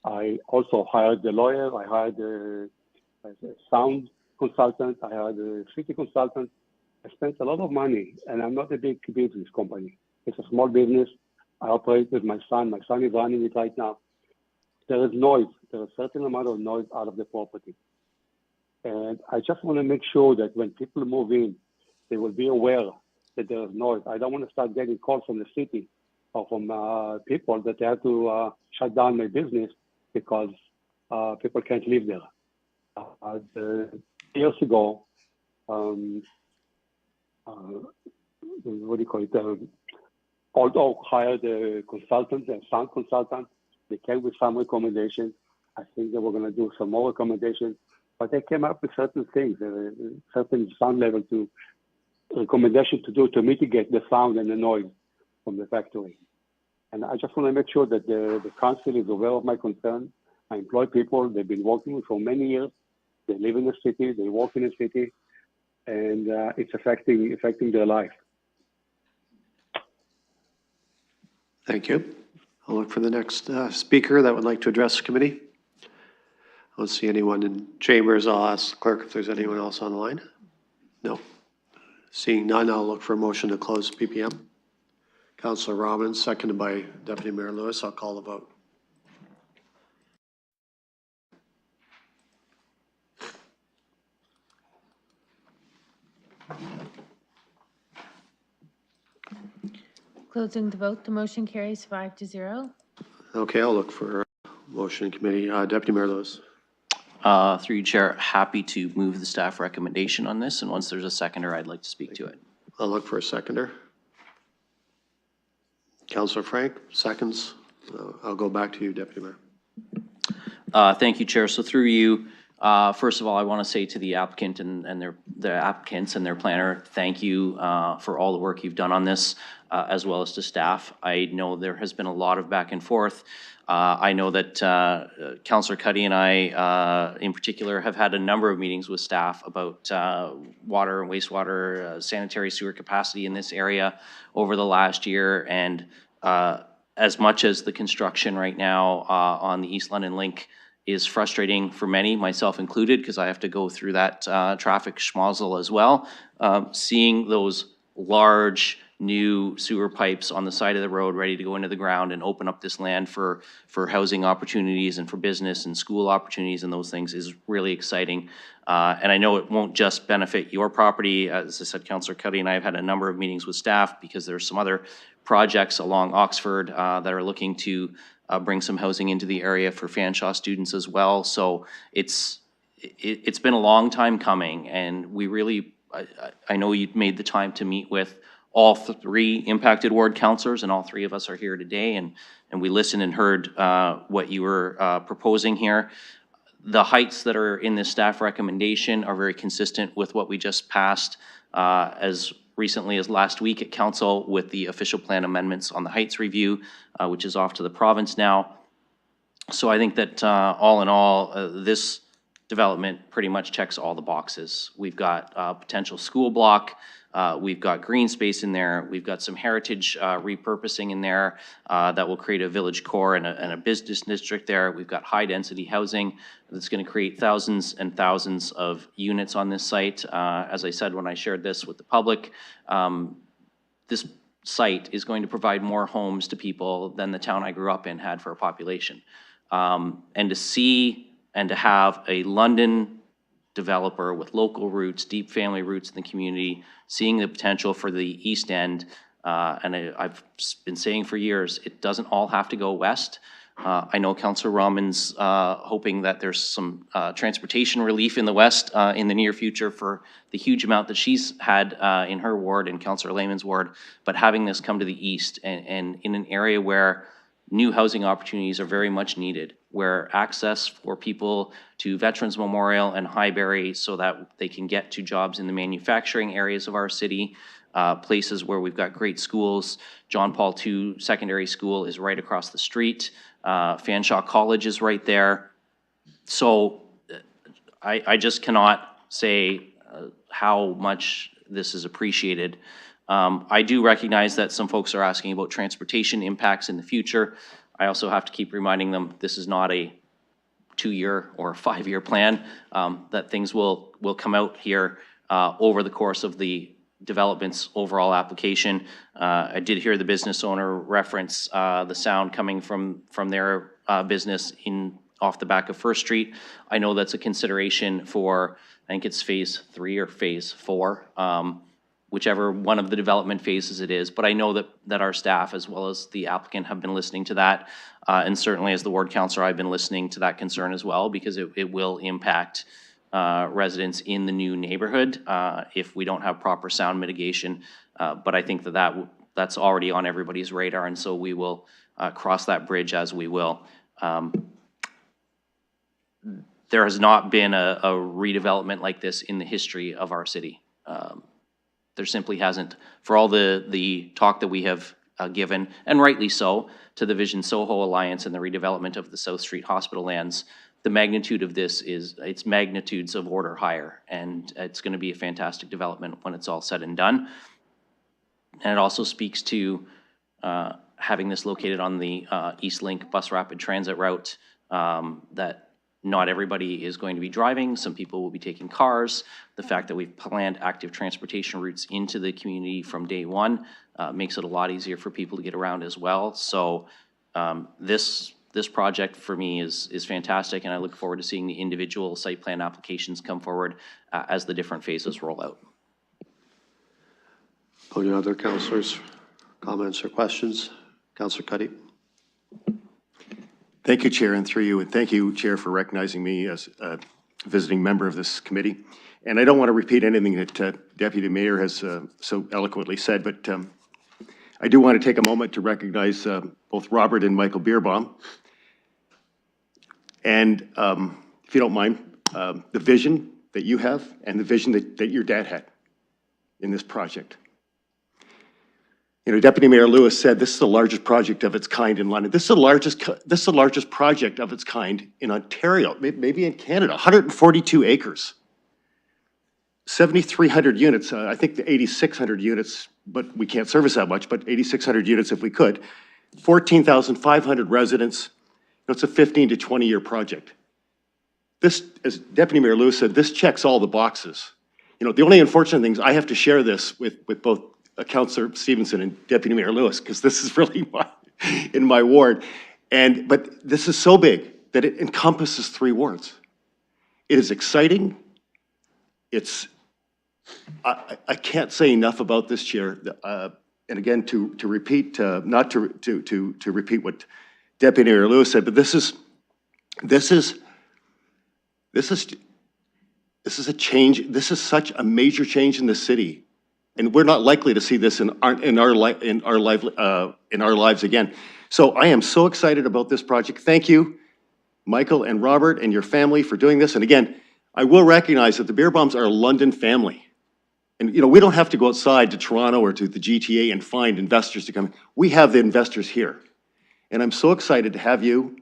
I also hired a lawyer, I hired a sound consultant, I hired a city consultant. I spent a lot of money, and I'm not a big business company. It's a small business. I operate with my son. My son is running it right now. There is noise. There is a certain amount of noise out of the property. And I just want to make sure that when people move in, they will be aware that there is noise. I don't want to start getting calls from the city or from people that they have to shut down my business because people can't live there. Years ago, what do you call it? Old Oak hired a consultant, a sound consultant. They came with some recommendations. I think they were going to do some more recommendations, but they came up with certain things, certain sound level to recommendation to do to mitigate the sound and the noise from the factory. And I just want to make sure that the council is aware of my concern. I employ people. They've been working for many years. They live in the city. They work in the city, and it's affecting their life. Thank you. I'll look for the next speaker that would like to address the committee. I don't see anyone in chambers. I'll ask the clerk if there's anyone else on the line. No. Seeing none, I'll look for a motion to close PPM. Councillor Robbins, seconded by Deputy Mayor Lewis. I'll call the vote. Closing the vote, the motion carries 5-0. Okay, I'll look for a motion in committee. Deputy Mayor Lewis. Through you, Chair, happy to move the staff recommendation on this, and once there's a seconder, I'd like to speak to it. I'll look for a seconder. Councillor Frank, seconds. I'll go back to you, Deputy Mayor. Thank you, Chair. So through you, first of all, I want to say to the applicant and the applicants and their planner, thank you for all the work you've done on this, as well as to staff. I know there has been a lot of back and forth. I know that Councillor Cuddy and I, in particular, have had a number of meetings with staff about water and wastewater, sanitary sewer capacity in this area over the last year. And as much as the construction right now on the East London Link is frustrating for many, myself included, because I have to go through that traffic schmozzle as well, seeing those large new sewer pipes on the side of the road ready to go into the ground and open up this land for housing opportunities and for business and school opportunities and those things is really exciting. And I know it won't just benefit your property. As I said, Councillor Cuddy and I have had a number of meetings with staff because there's some other projects along Oxford that are looking to bring some housing into the area for Fanshawe students as well. So it's been a long time coming, and we really, I know you made the time to meet with all three impacted ward councillors, and all three of us are here today, and we listened and heard what you were proposing here. The heights that are in this staff recommendation are very consistent with what we just passed as recently as last week at council with the official plan amendments on the heights review, which is off to the province now. So I think that all in all, this development pretty much checks all the boxes. We've got a potential school block, we've got green space in there, we've got some heritage repurposing in there that will create a village core and a business district there. We've got high density housing that's going to create thousands and thousands of units on this site. As I said when I shared this with the public, this site is going to provide more homes to people than the town I grew up in had for a population. And to see and to have a London developer with local roots, deep family roots in the community, seeing the potential for the East End, and I've been saying for years, it doesn't all have to go west. I know Councillor Rahman's hoping that there's some transportation relief in the west in the near future for the huge amount that she's had in her ward and Councillor Lehman's ward, but having this come to the east and in an area where new housing opportunities are very much needed, where access for people to Veterans Memorial and Highbury so that they can get to jobs in the manufacturing areas of our city, places where we've got great schools. John Paul II Secondary School is right across the street. Fanshawe College is right there. So I just cannot say how much this is appreciated. I do recognize that some folks are asking about transportation impacts in the future. I also have to keep reminding them this is not a 2-year or a 5-year plan, that things will come out here over the course of the development's overall application. I did hear the business owner reference the sound coming from their business off the back of First Street. I know that's a consideration for, I think it's phase 3 or phase 4. Whichever one of the development phases it is. But I know that our staff, as well as the applicant, have been listening to that. And certainly as the ward councillor, I've been listening to that concern as well, because it will impact residents in the new neighborhood if we don't have proper sound mitigation. But I think that's already on everybody's radar, and so we will cross that bridge as we will. There has not been a redevelopment like this in the history of our city. There simply hasn't. For all the talk that we have given, and rightly so, to the Vision Soho Alliance and the redevelopment of the South Street Hospital lands, the magnitude of this it's magnitudes of order higher, and it's going to be a fantastic development when it's all said and done. And it also speaks to having this located on the East Link bus rapid transit route that not everybody is going to be driving. Some people will be taking cars. The fact that we've planned active transportation routes into the community from day one makes it a lot easier for people to get around as well. So this project for me is fantastic, and I look forward to seeing the individual site plan applications come forward as the different phases roll out. Any other councillors, comments or questions? Councillor Cuddy. Thank you, Chair, and through you, and thank you, Chair, for recognizing me as a visiting member of this committee. And I don't want to repeat anything that Deputy Mayor has so eloquently said, but I do want to take a moment to recognize both Robert and Michael Bierbaum. And if you don't mind, the vision that you have and the vision that your dad had in this project. You know, Deputy Mayor Lewis said this is the largest project of its kind in London. This is the largest project of its kind in Ontario, maybe in Canada. 142 acres, 7,300 units. I think the 8,600 units, but we can't service that much. But 8,600 units if we could. 14,500 residents. It's a 15 to 20-year project. This, as Deputy Mayor Lewis said, this checks all the boxes. You know, the only unfortunate thing is I have to share this with both Councillor Stevenson and Deputy Mayor Lewis, because this is really in my ward. But this is so big that it encompasses 3 wards. It is exciting. I can't say enough about this, Chair. and again, to repeat, not to repeat what Deputy Mayor Lewis said, but this is a change. This is such a major change in the city, and we're not likely to see this in our lives again. So I am so excited about this project. Thank you, Michael and Robert and your family for doing this. And again, I will recognize that the Beerbohms are a London family. And, you know, we don't have to go outside to Toronto or to the GTA and find investors to come. We have the investors here. And I'm so excited to have you.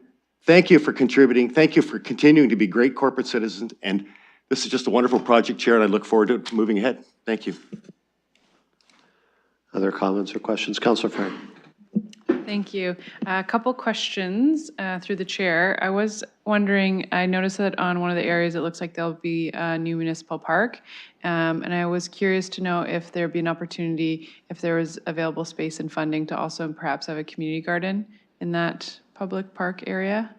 Thank you for contributing. Thank you for continuing to be great corporate citizens. And this is just a wonderful project, Chair, and I look forward to moving ahead. Thank you. Other comments or questions? Councillor Frank. Thank you. A couple questions through the chair. I was wondering, I noticed that on one of the areas, it looks like there'll be a new municipal park. And I was curious to know if there'd be an opportunity, if there was available space and funding to also perhaps have a community garden in that public park area.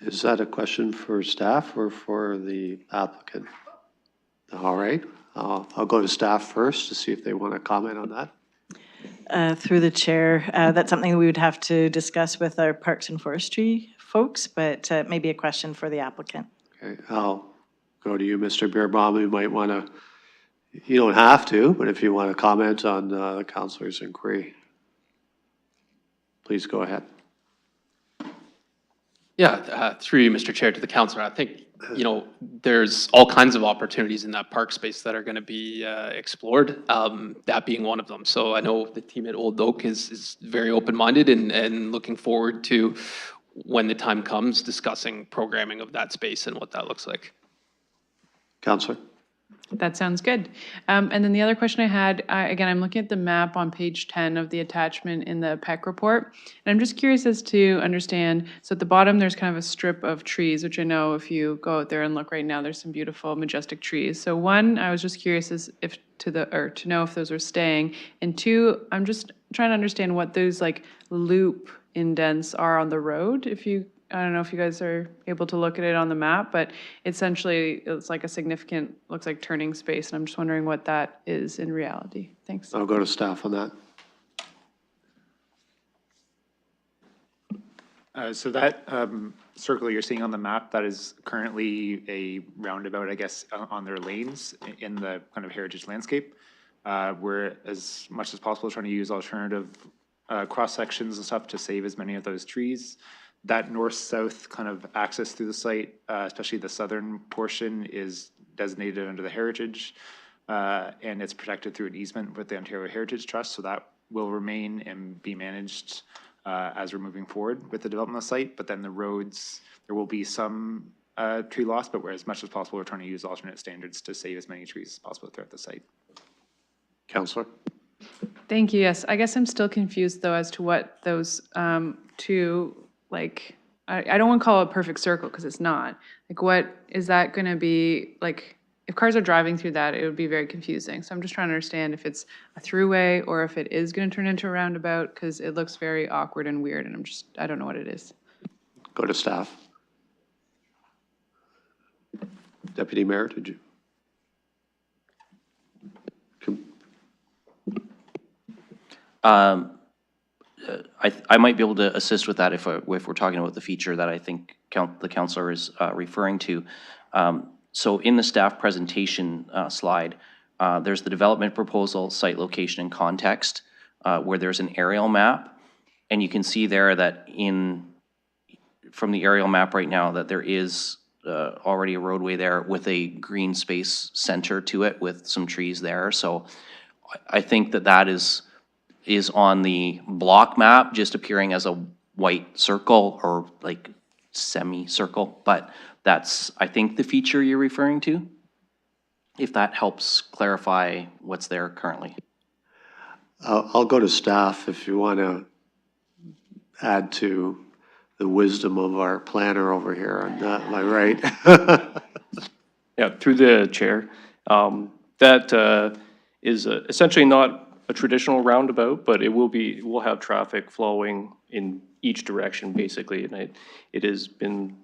Is that a question for staff or for the applicant? All right, I'll go to staff first to see if they want to comment on that. Through the chair, that's something we would have to discuss with our Parks and Forestry folks, but maybe a question for the applicant. Okay, I'll go to you, Mr. Beerbaum. You might want to, you don't have to, but if you want to comment on the councillor's inquiry, please go ahead. Yeah, through you, Mr. Chair, to the councillor, I think, you know, there's all kinds of opportunities in that park space that are going to be explored, that being one of them. So I know the team at Old Oak is very open-minded and looking forward to, when the time comes, discussing programming of that space and what that looks like. Councillor. That sounds good. And then the other question I had, again, I'm looking at the map on page 10 of the attachment in the PEC report. And I'm just curious as to understand, so at the bottom, there's kind of a strip of trees, which I know if you go out there and look right now, there's some beautiful, majestic trees. So one, I was just curious as if to know if those are staying. And two, I'm just trying to understand what those like loop indents are on the road. I don't know if you guys are able to look at it on the map, but essentially it's like a significant, looks like turning space. And I'm just wondering what that is in reality. Thanks. I'll go to staff on that. So that circle you're seeing on the map, that is currently a roundabout, I guess, on their lanes in the kind of heritage landscape. We're as much as possible trying to use alternative cross sections and stuff to save as many of those trees. That north-south kind of access through the site, especially the southern portion, is designated under the heritage, and it's protected through an easement with the Ontario Heritage Trust, so that will remain and be managed as we're moving forward with the development of the site. But then the roads, there will be some tree loss, but as much as possible, we're trying to use alternate standards to save as many trees as possible throughout the site. Councillor. Thank you. Yes, I guess I'm still confused though as to what those two, like, I don't want to call it a perfect circle because it's not. Like, what is that going to be? Like, if cars are driving through that, it would be very confusing. So I'm just trying to understand if it's a throughway or if it is going to turn into a roundabout, because it looks very awkward and weird, and I don't know what it is. Go to staff. Deputy Mayor, did you? I might be able to assist with that if we're talking about the feature that I think the councillor is referring to. So in the staff presentation slide, there's the development proposal, site location and context, where there's an aerial map. And you can see there that from the aerial map right now that there is already a roadway there with a green space center to it with some trees there. So I think that is on the block map, just appearing as a white circle or like semicircle, but that's, I think, the feature you're referring to, if that helps clarify what's there currently. I'll go to staff if you want to add to the wisdom of our planner over here. Am I right? Yeah, through the chair. That is essentially not a traditional roundabout, but it will have traffic flowing in each direction basically, and it has been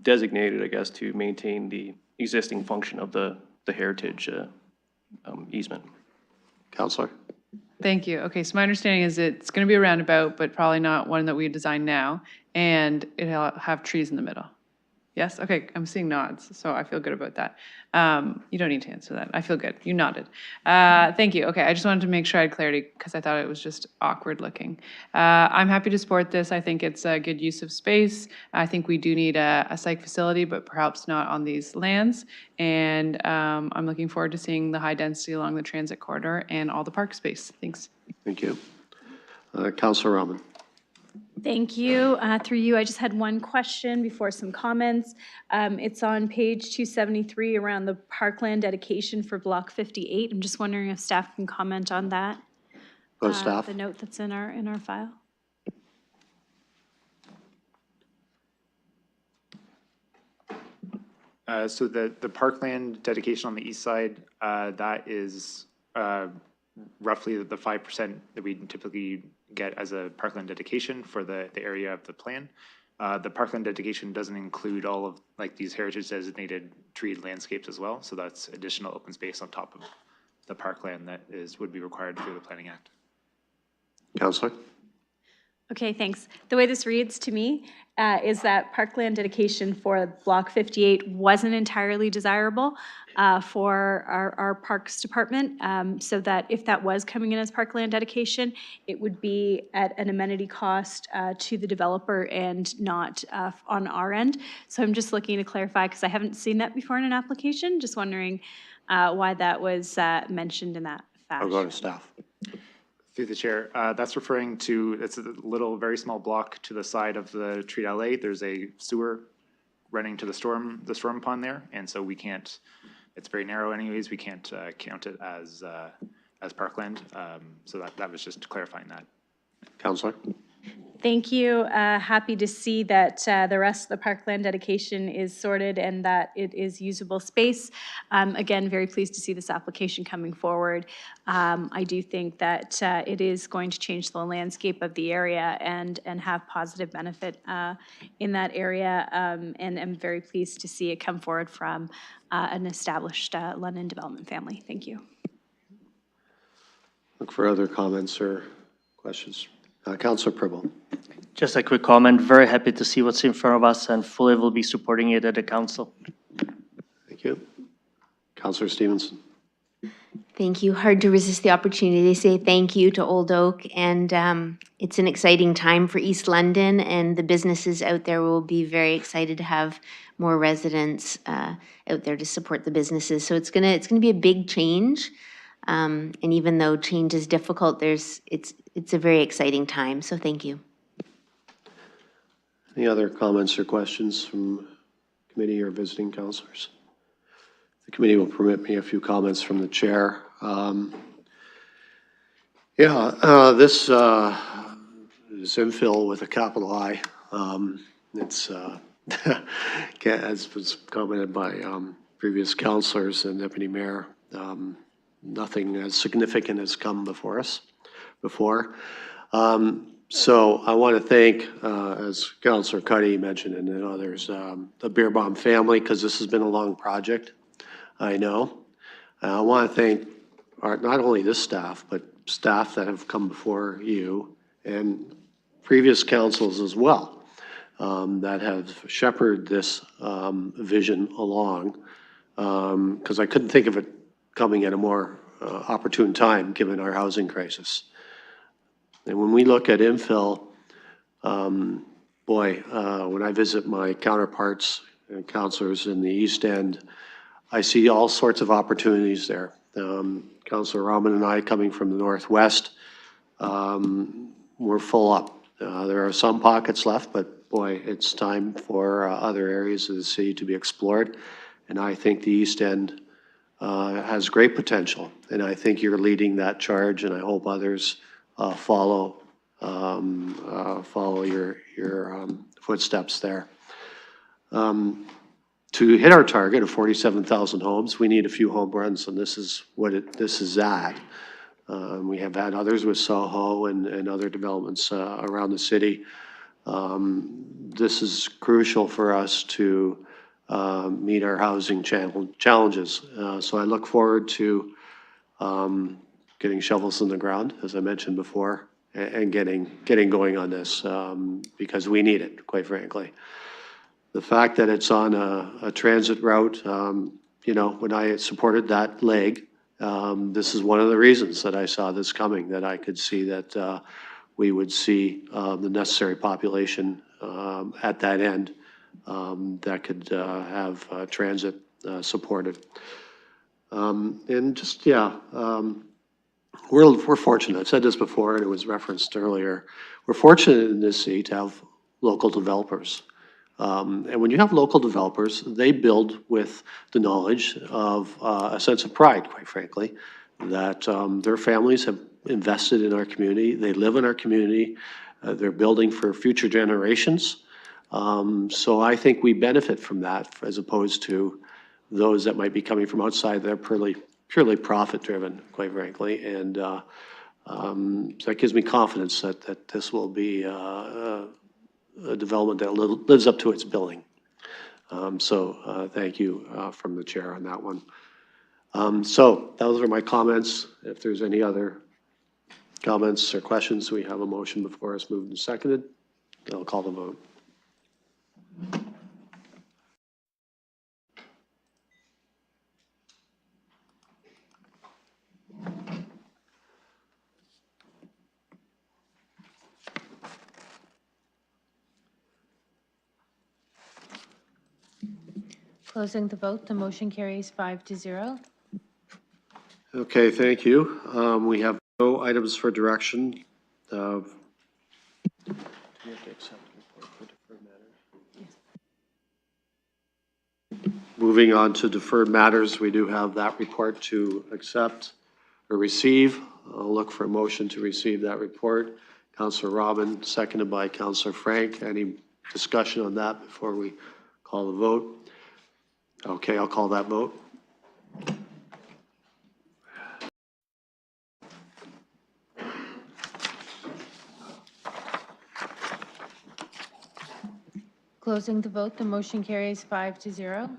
designated, I guess, to maintain the existing function of the heritage easement. Councillor. Thank you. Okay, so my understanding is it's going to be a roundabout, but probably not one that we design now, and it'll have trees in the middle. Yes? Okay, I'm seeing nods, so I feel good about that. You don't need to answer that. I feel good. You nodded. Thank you. Okay, I just wanted to make sure I had clarity because I thought it was just awkward looking. I'm happy to support this. I think it's a good use of space. I think we do need a psych facility, but perhaps not on these lands. And I'm looking forward to seeing the high density along the transit corridor and all the park space. Thanks. Thank you. Councillor Rahman. Thank you. Through you, I just had one question before some comments. It's on page 273 around the parkland dedication for Block 58. I'm just wondering if staff can comment on that. Staff. The note that's in our file. So the parkland dedication on the east side, that is roughly the 5% that we typically get as a parkland dedication for the area of the plan. The parkland dedication doesn't include all of like these heritage designated treed landscapes as well. So that's additional open space on top of the parkland that would be required through the Planning Act. Councillor. Okay, thanks. The way this reads to me is that parkland dedication for Block 58 wasn't entirely desirable for our Parks Department, so that if that was coming in as parkland dedication, it would be at an amenity cost to the developer and not on our end. So I'm just looking to clarify, because I haven't seen that before in an application, just wondering why that was mentioned in that fashion. I'll go to staff. Through the chair, that's referring to, it's a little, very small block to the side of the Treat LA. There's a sewer running to the storm pond there, and so we can't, it's very narrow anyways, we can't count it as parkland. So that was just clarifying that. Councillor. Thank you. Happy to see that the rest of the parkland dedication is sorted and that it is usable space. Again, very pleased to see this application coming forward. I do think that it is going to change the landscape of the area and have positive benefit in that area. And I'm very pleased to see it come forward from an established London development family. Thank you. Look for other comments or questions. Councillor Pribble. Just a quick comment. Very happy to see what's in front of us and fully will be supporting it at the council. Thank you. Councillor Stevenson. Thank you. Hard to resist the opportunity to say thank you to Old Oak. And it's an exciting time for East London, and the businesses out there will be very excited to have more residents out there to support the businesses. So it's gonna be a big change. And even though change is difficult, it's a very exciting time. So thank you. Any other comments or questions from committee or visiting councillors? The committee will permit me a few comments from the chair. This is infill with a capital I. It's as was commented by previous councillors and deputy mayor. Nothing as significant has come before us before. So I want to thank, as Councillor Cuddy mentioned and others, the Beerbaum family, because this has been a long project, I know. I want to thank not only this staff, but staff that have come before you and previous councils as well, that have shepherded this vision along, because I couldn't think of it coming at a more opportune time given our housing crisis. And when we look at infill, when I visit my counterparts and councillors in the East End, I see all sorts of opportunities there. Councillor Rahman and I, coming from the Northwest, we're full up. There are some pockets left, but boy, it's time for other areas of the city to be explored. And I think the East End has great potential, and I think you're leading that charge, and I hope others follow your footsteps there. To hit our target of 47,000 homes, we need a few home runs, and this is what this is at. We have had others with Soho and other developments around the city. This is crucial for us to meet our housing challenges. So I look forward to getting shovels in the ground, as I mentioned before, and getting going on this, because we need it, quite frankly. The fact that it's on a transit route, you know, when I supported that leg, this is one of the reasons that I saw this coming, that I could see that we would see the necessary population at that end that could have transit supported. And just, yeah, we're fortunate. I've said this before, and it was referenced earlier. We're fortunate in this city to have local developers. And when you have local developers, they build with the knowledge of a sense of pride, quite frankly, that their families have invested in our community. They live in our community. They're building for future generations. So I think we benefit from that as opposed to those that might be coming from outside. They're purely profit-driven, quite frankly. And so that gives me confidence that this will be a development that lives up to its billing. So thank you from the chair on that one. So those are my comments. If there's any other comments or questions, we have a motion before us, moved and seconded. I'll call the vote. Closing the vote, the motion carries 5-0. Okay, thank you. We have no items for direction. Do we have to accept the report for deferred matters? Yes. Moving on to deferred matters, we do have that report to accept or receive. I'll look for a motion to receive that report. Councillor Robin, seconded by Councillor Frank. Any discussion on that before we call the vote? Okay, I'll call that vote. Closing the vote, the motion carries 5-0.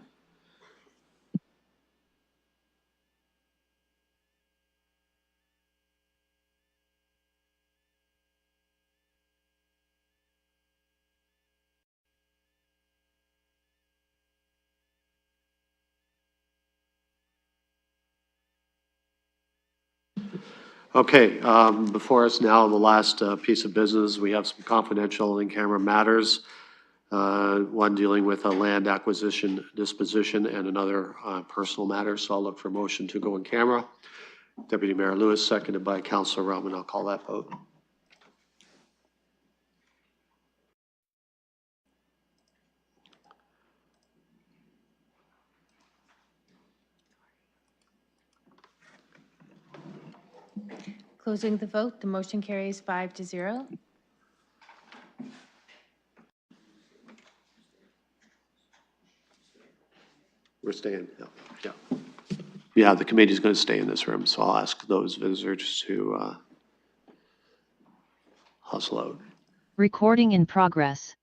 Okay, before us now, the last piece of business, we have some confidential in-camera matters. One dealing with a land acquisition disposition and another personal matter. So I'll look for a motion to go in camera. Deputy Mayor Lewis, seconded by Councillor Robin. I'll call that vote. Closing the vote, the motion carries 5-0. We're staying, yeah. Yeah, the committee's going to stay in this room, so I'll ask those visitors to hustle out. Recording in progress.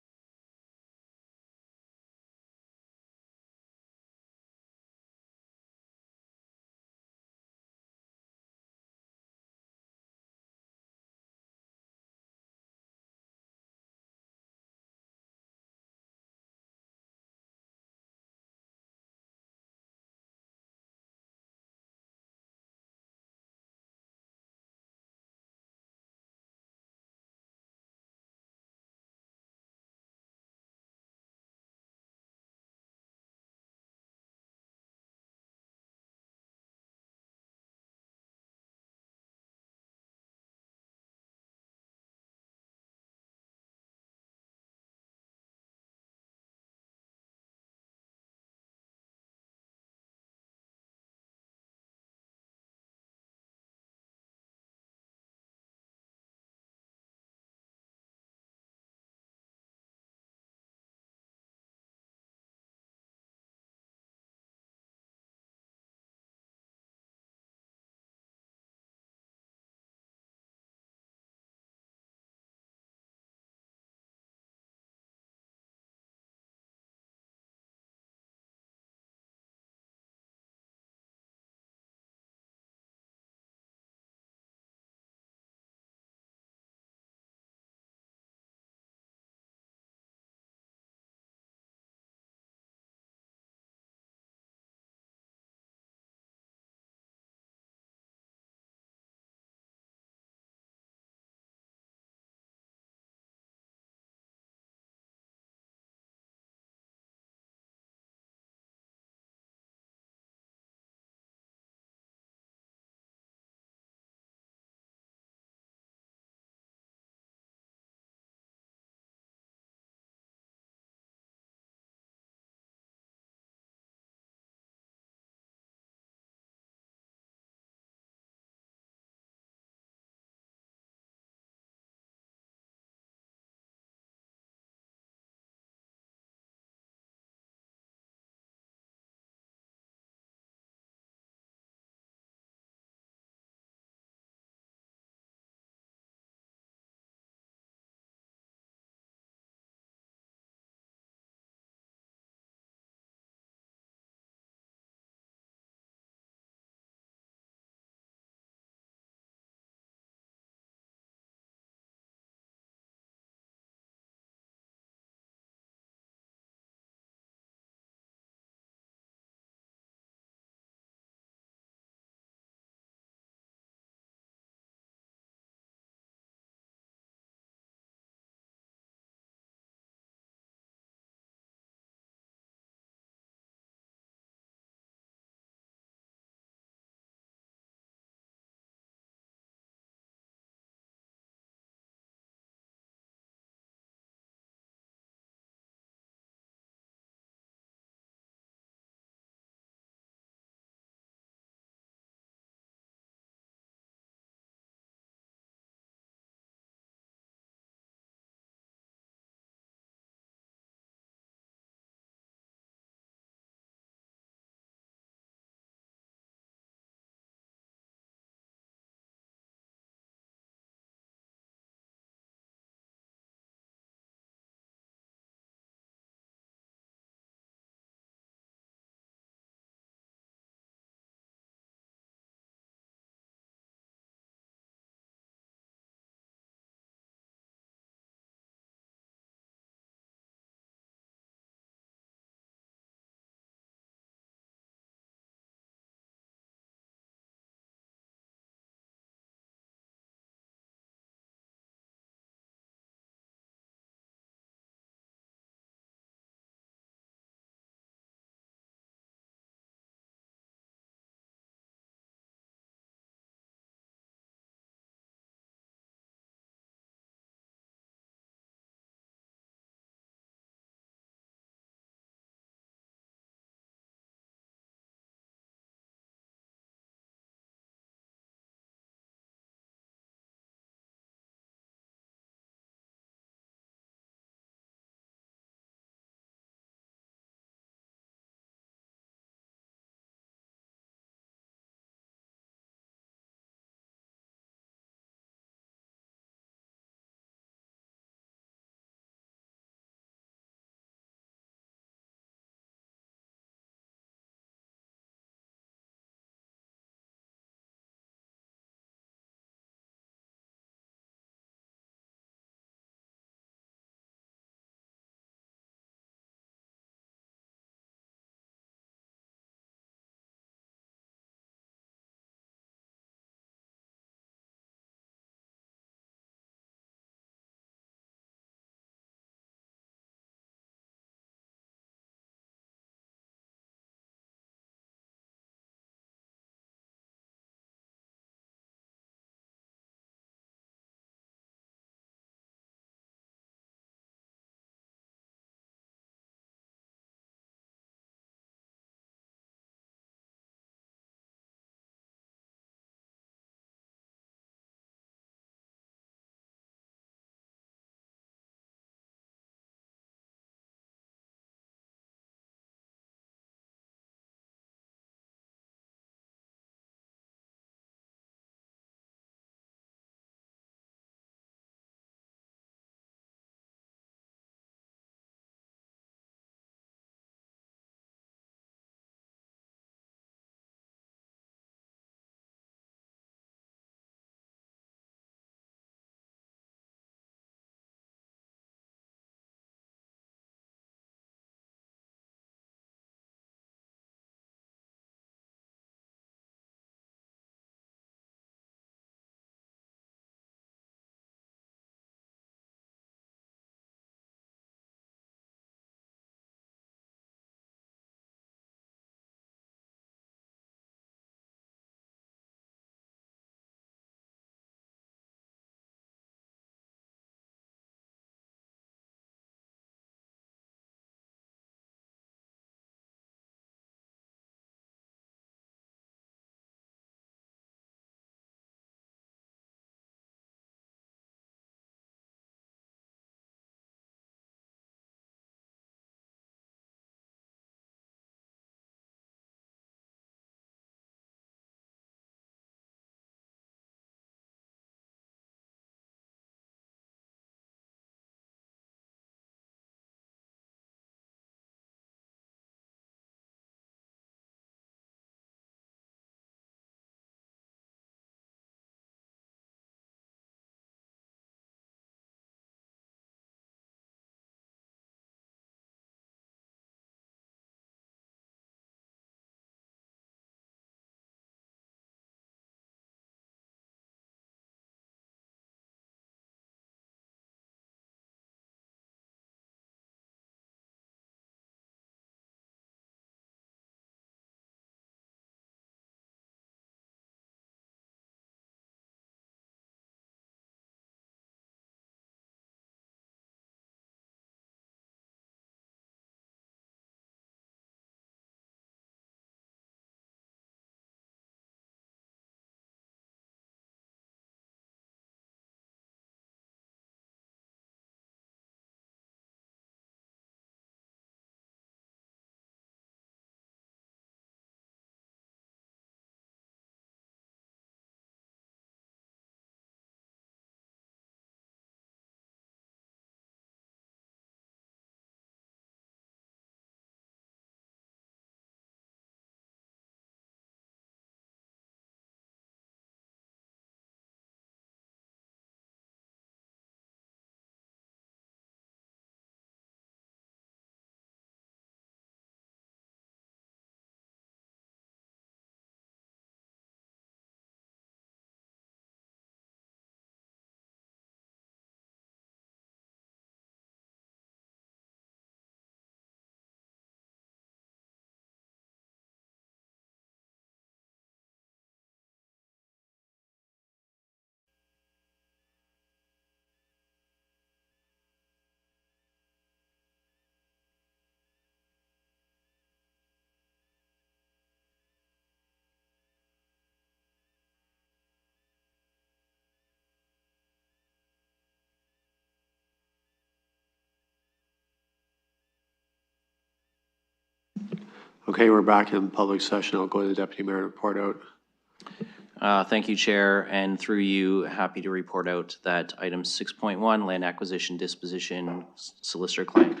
Okay, we're back in public session. I'll go to the deputy mayor to report out. Thank you, Chair, and through you, happy to report out that item 6.1, land acquisition disposition, solicitor-client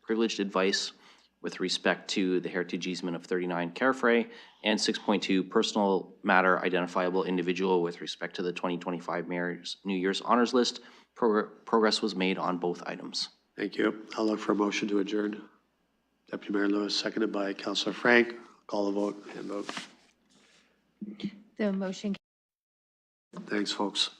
privileged advice with respect to the heritage easement of 39 Carefrey, and 6.2, personal matter identifiable individual with respect to the 2025 Mayor's New Year's Honors List. Progress was made on both items. Thank you. I'll look for a motion to adjourn. Deputy Mayor Lewis, seconded by Councillor Frank. Call the vote and vote. The motion Thanks, folks.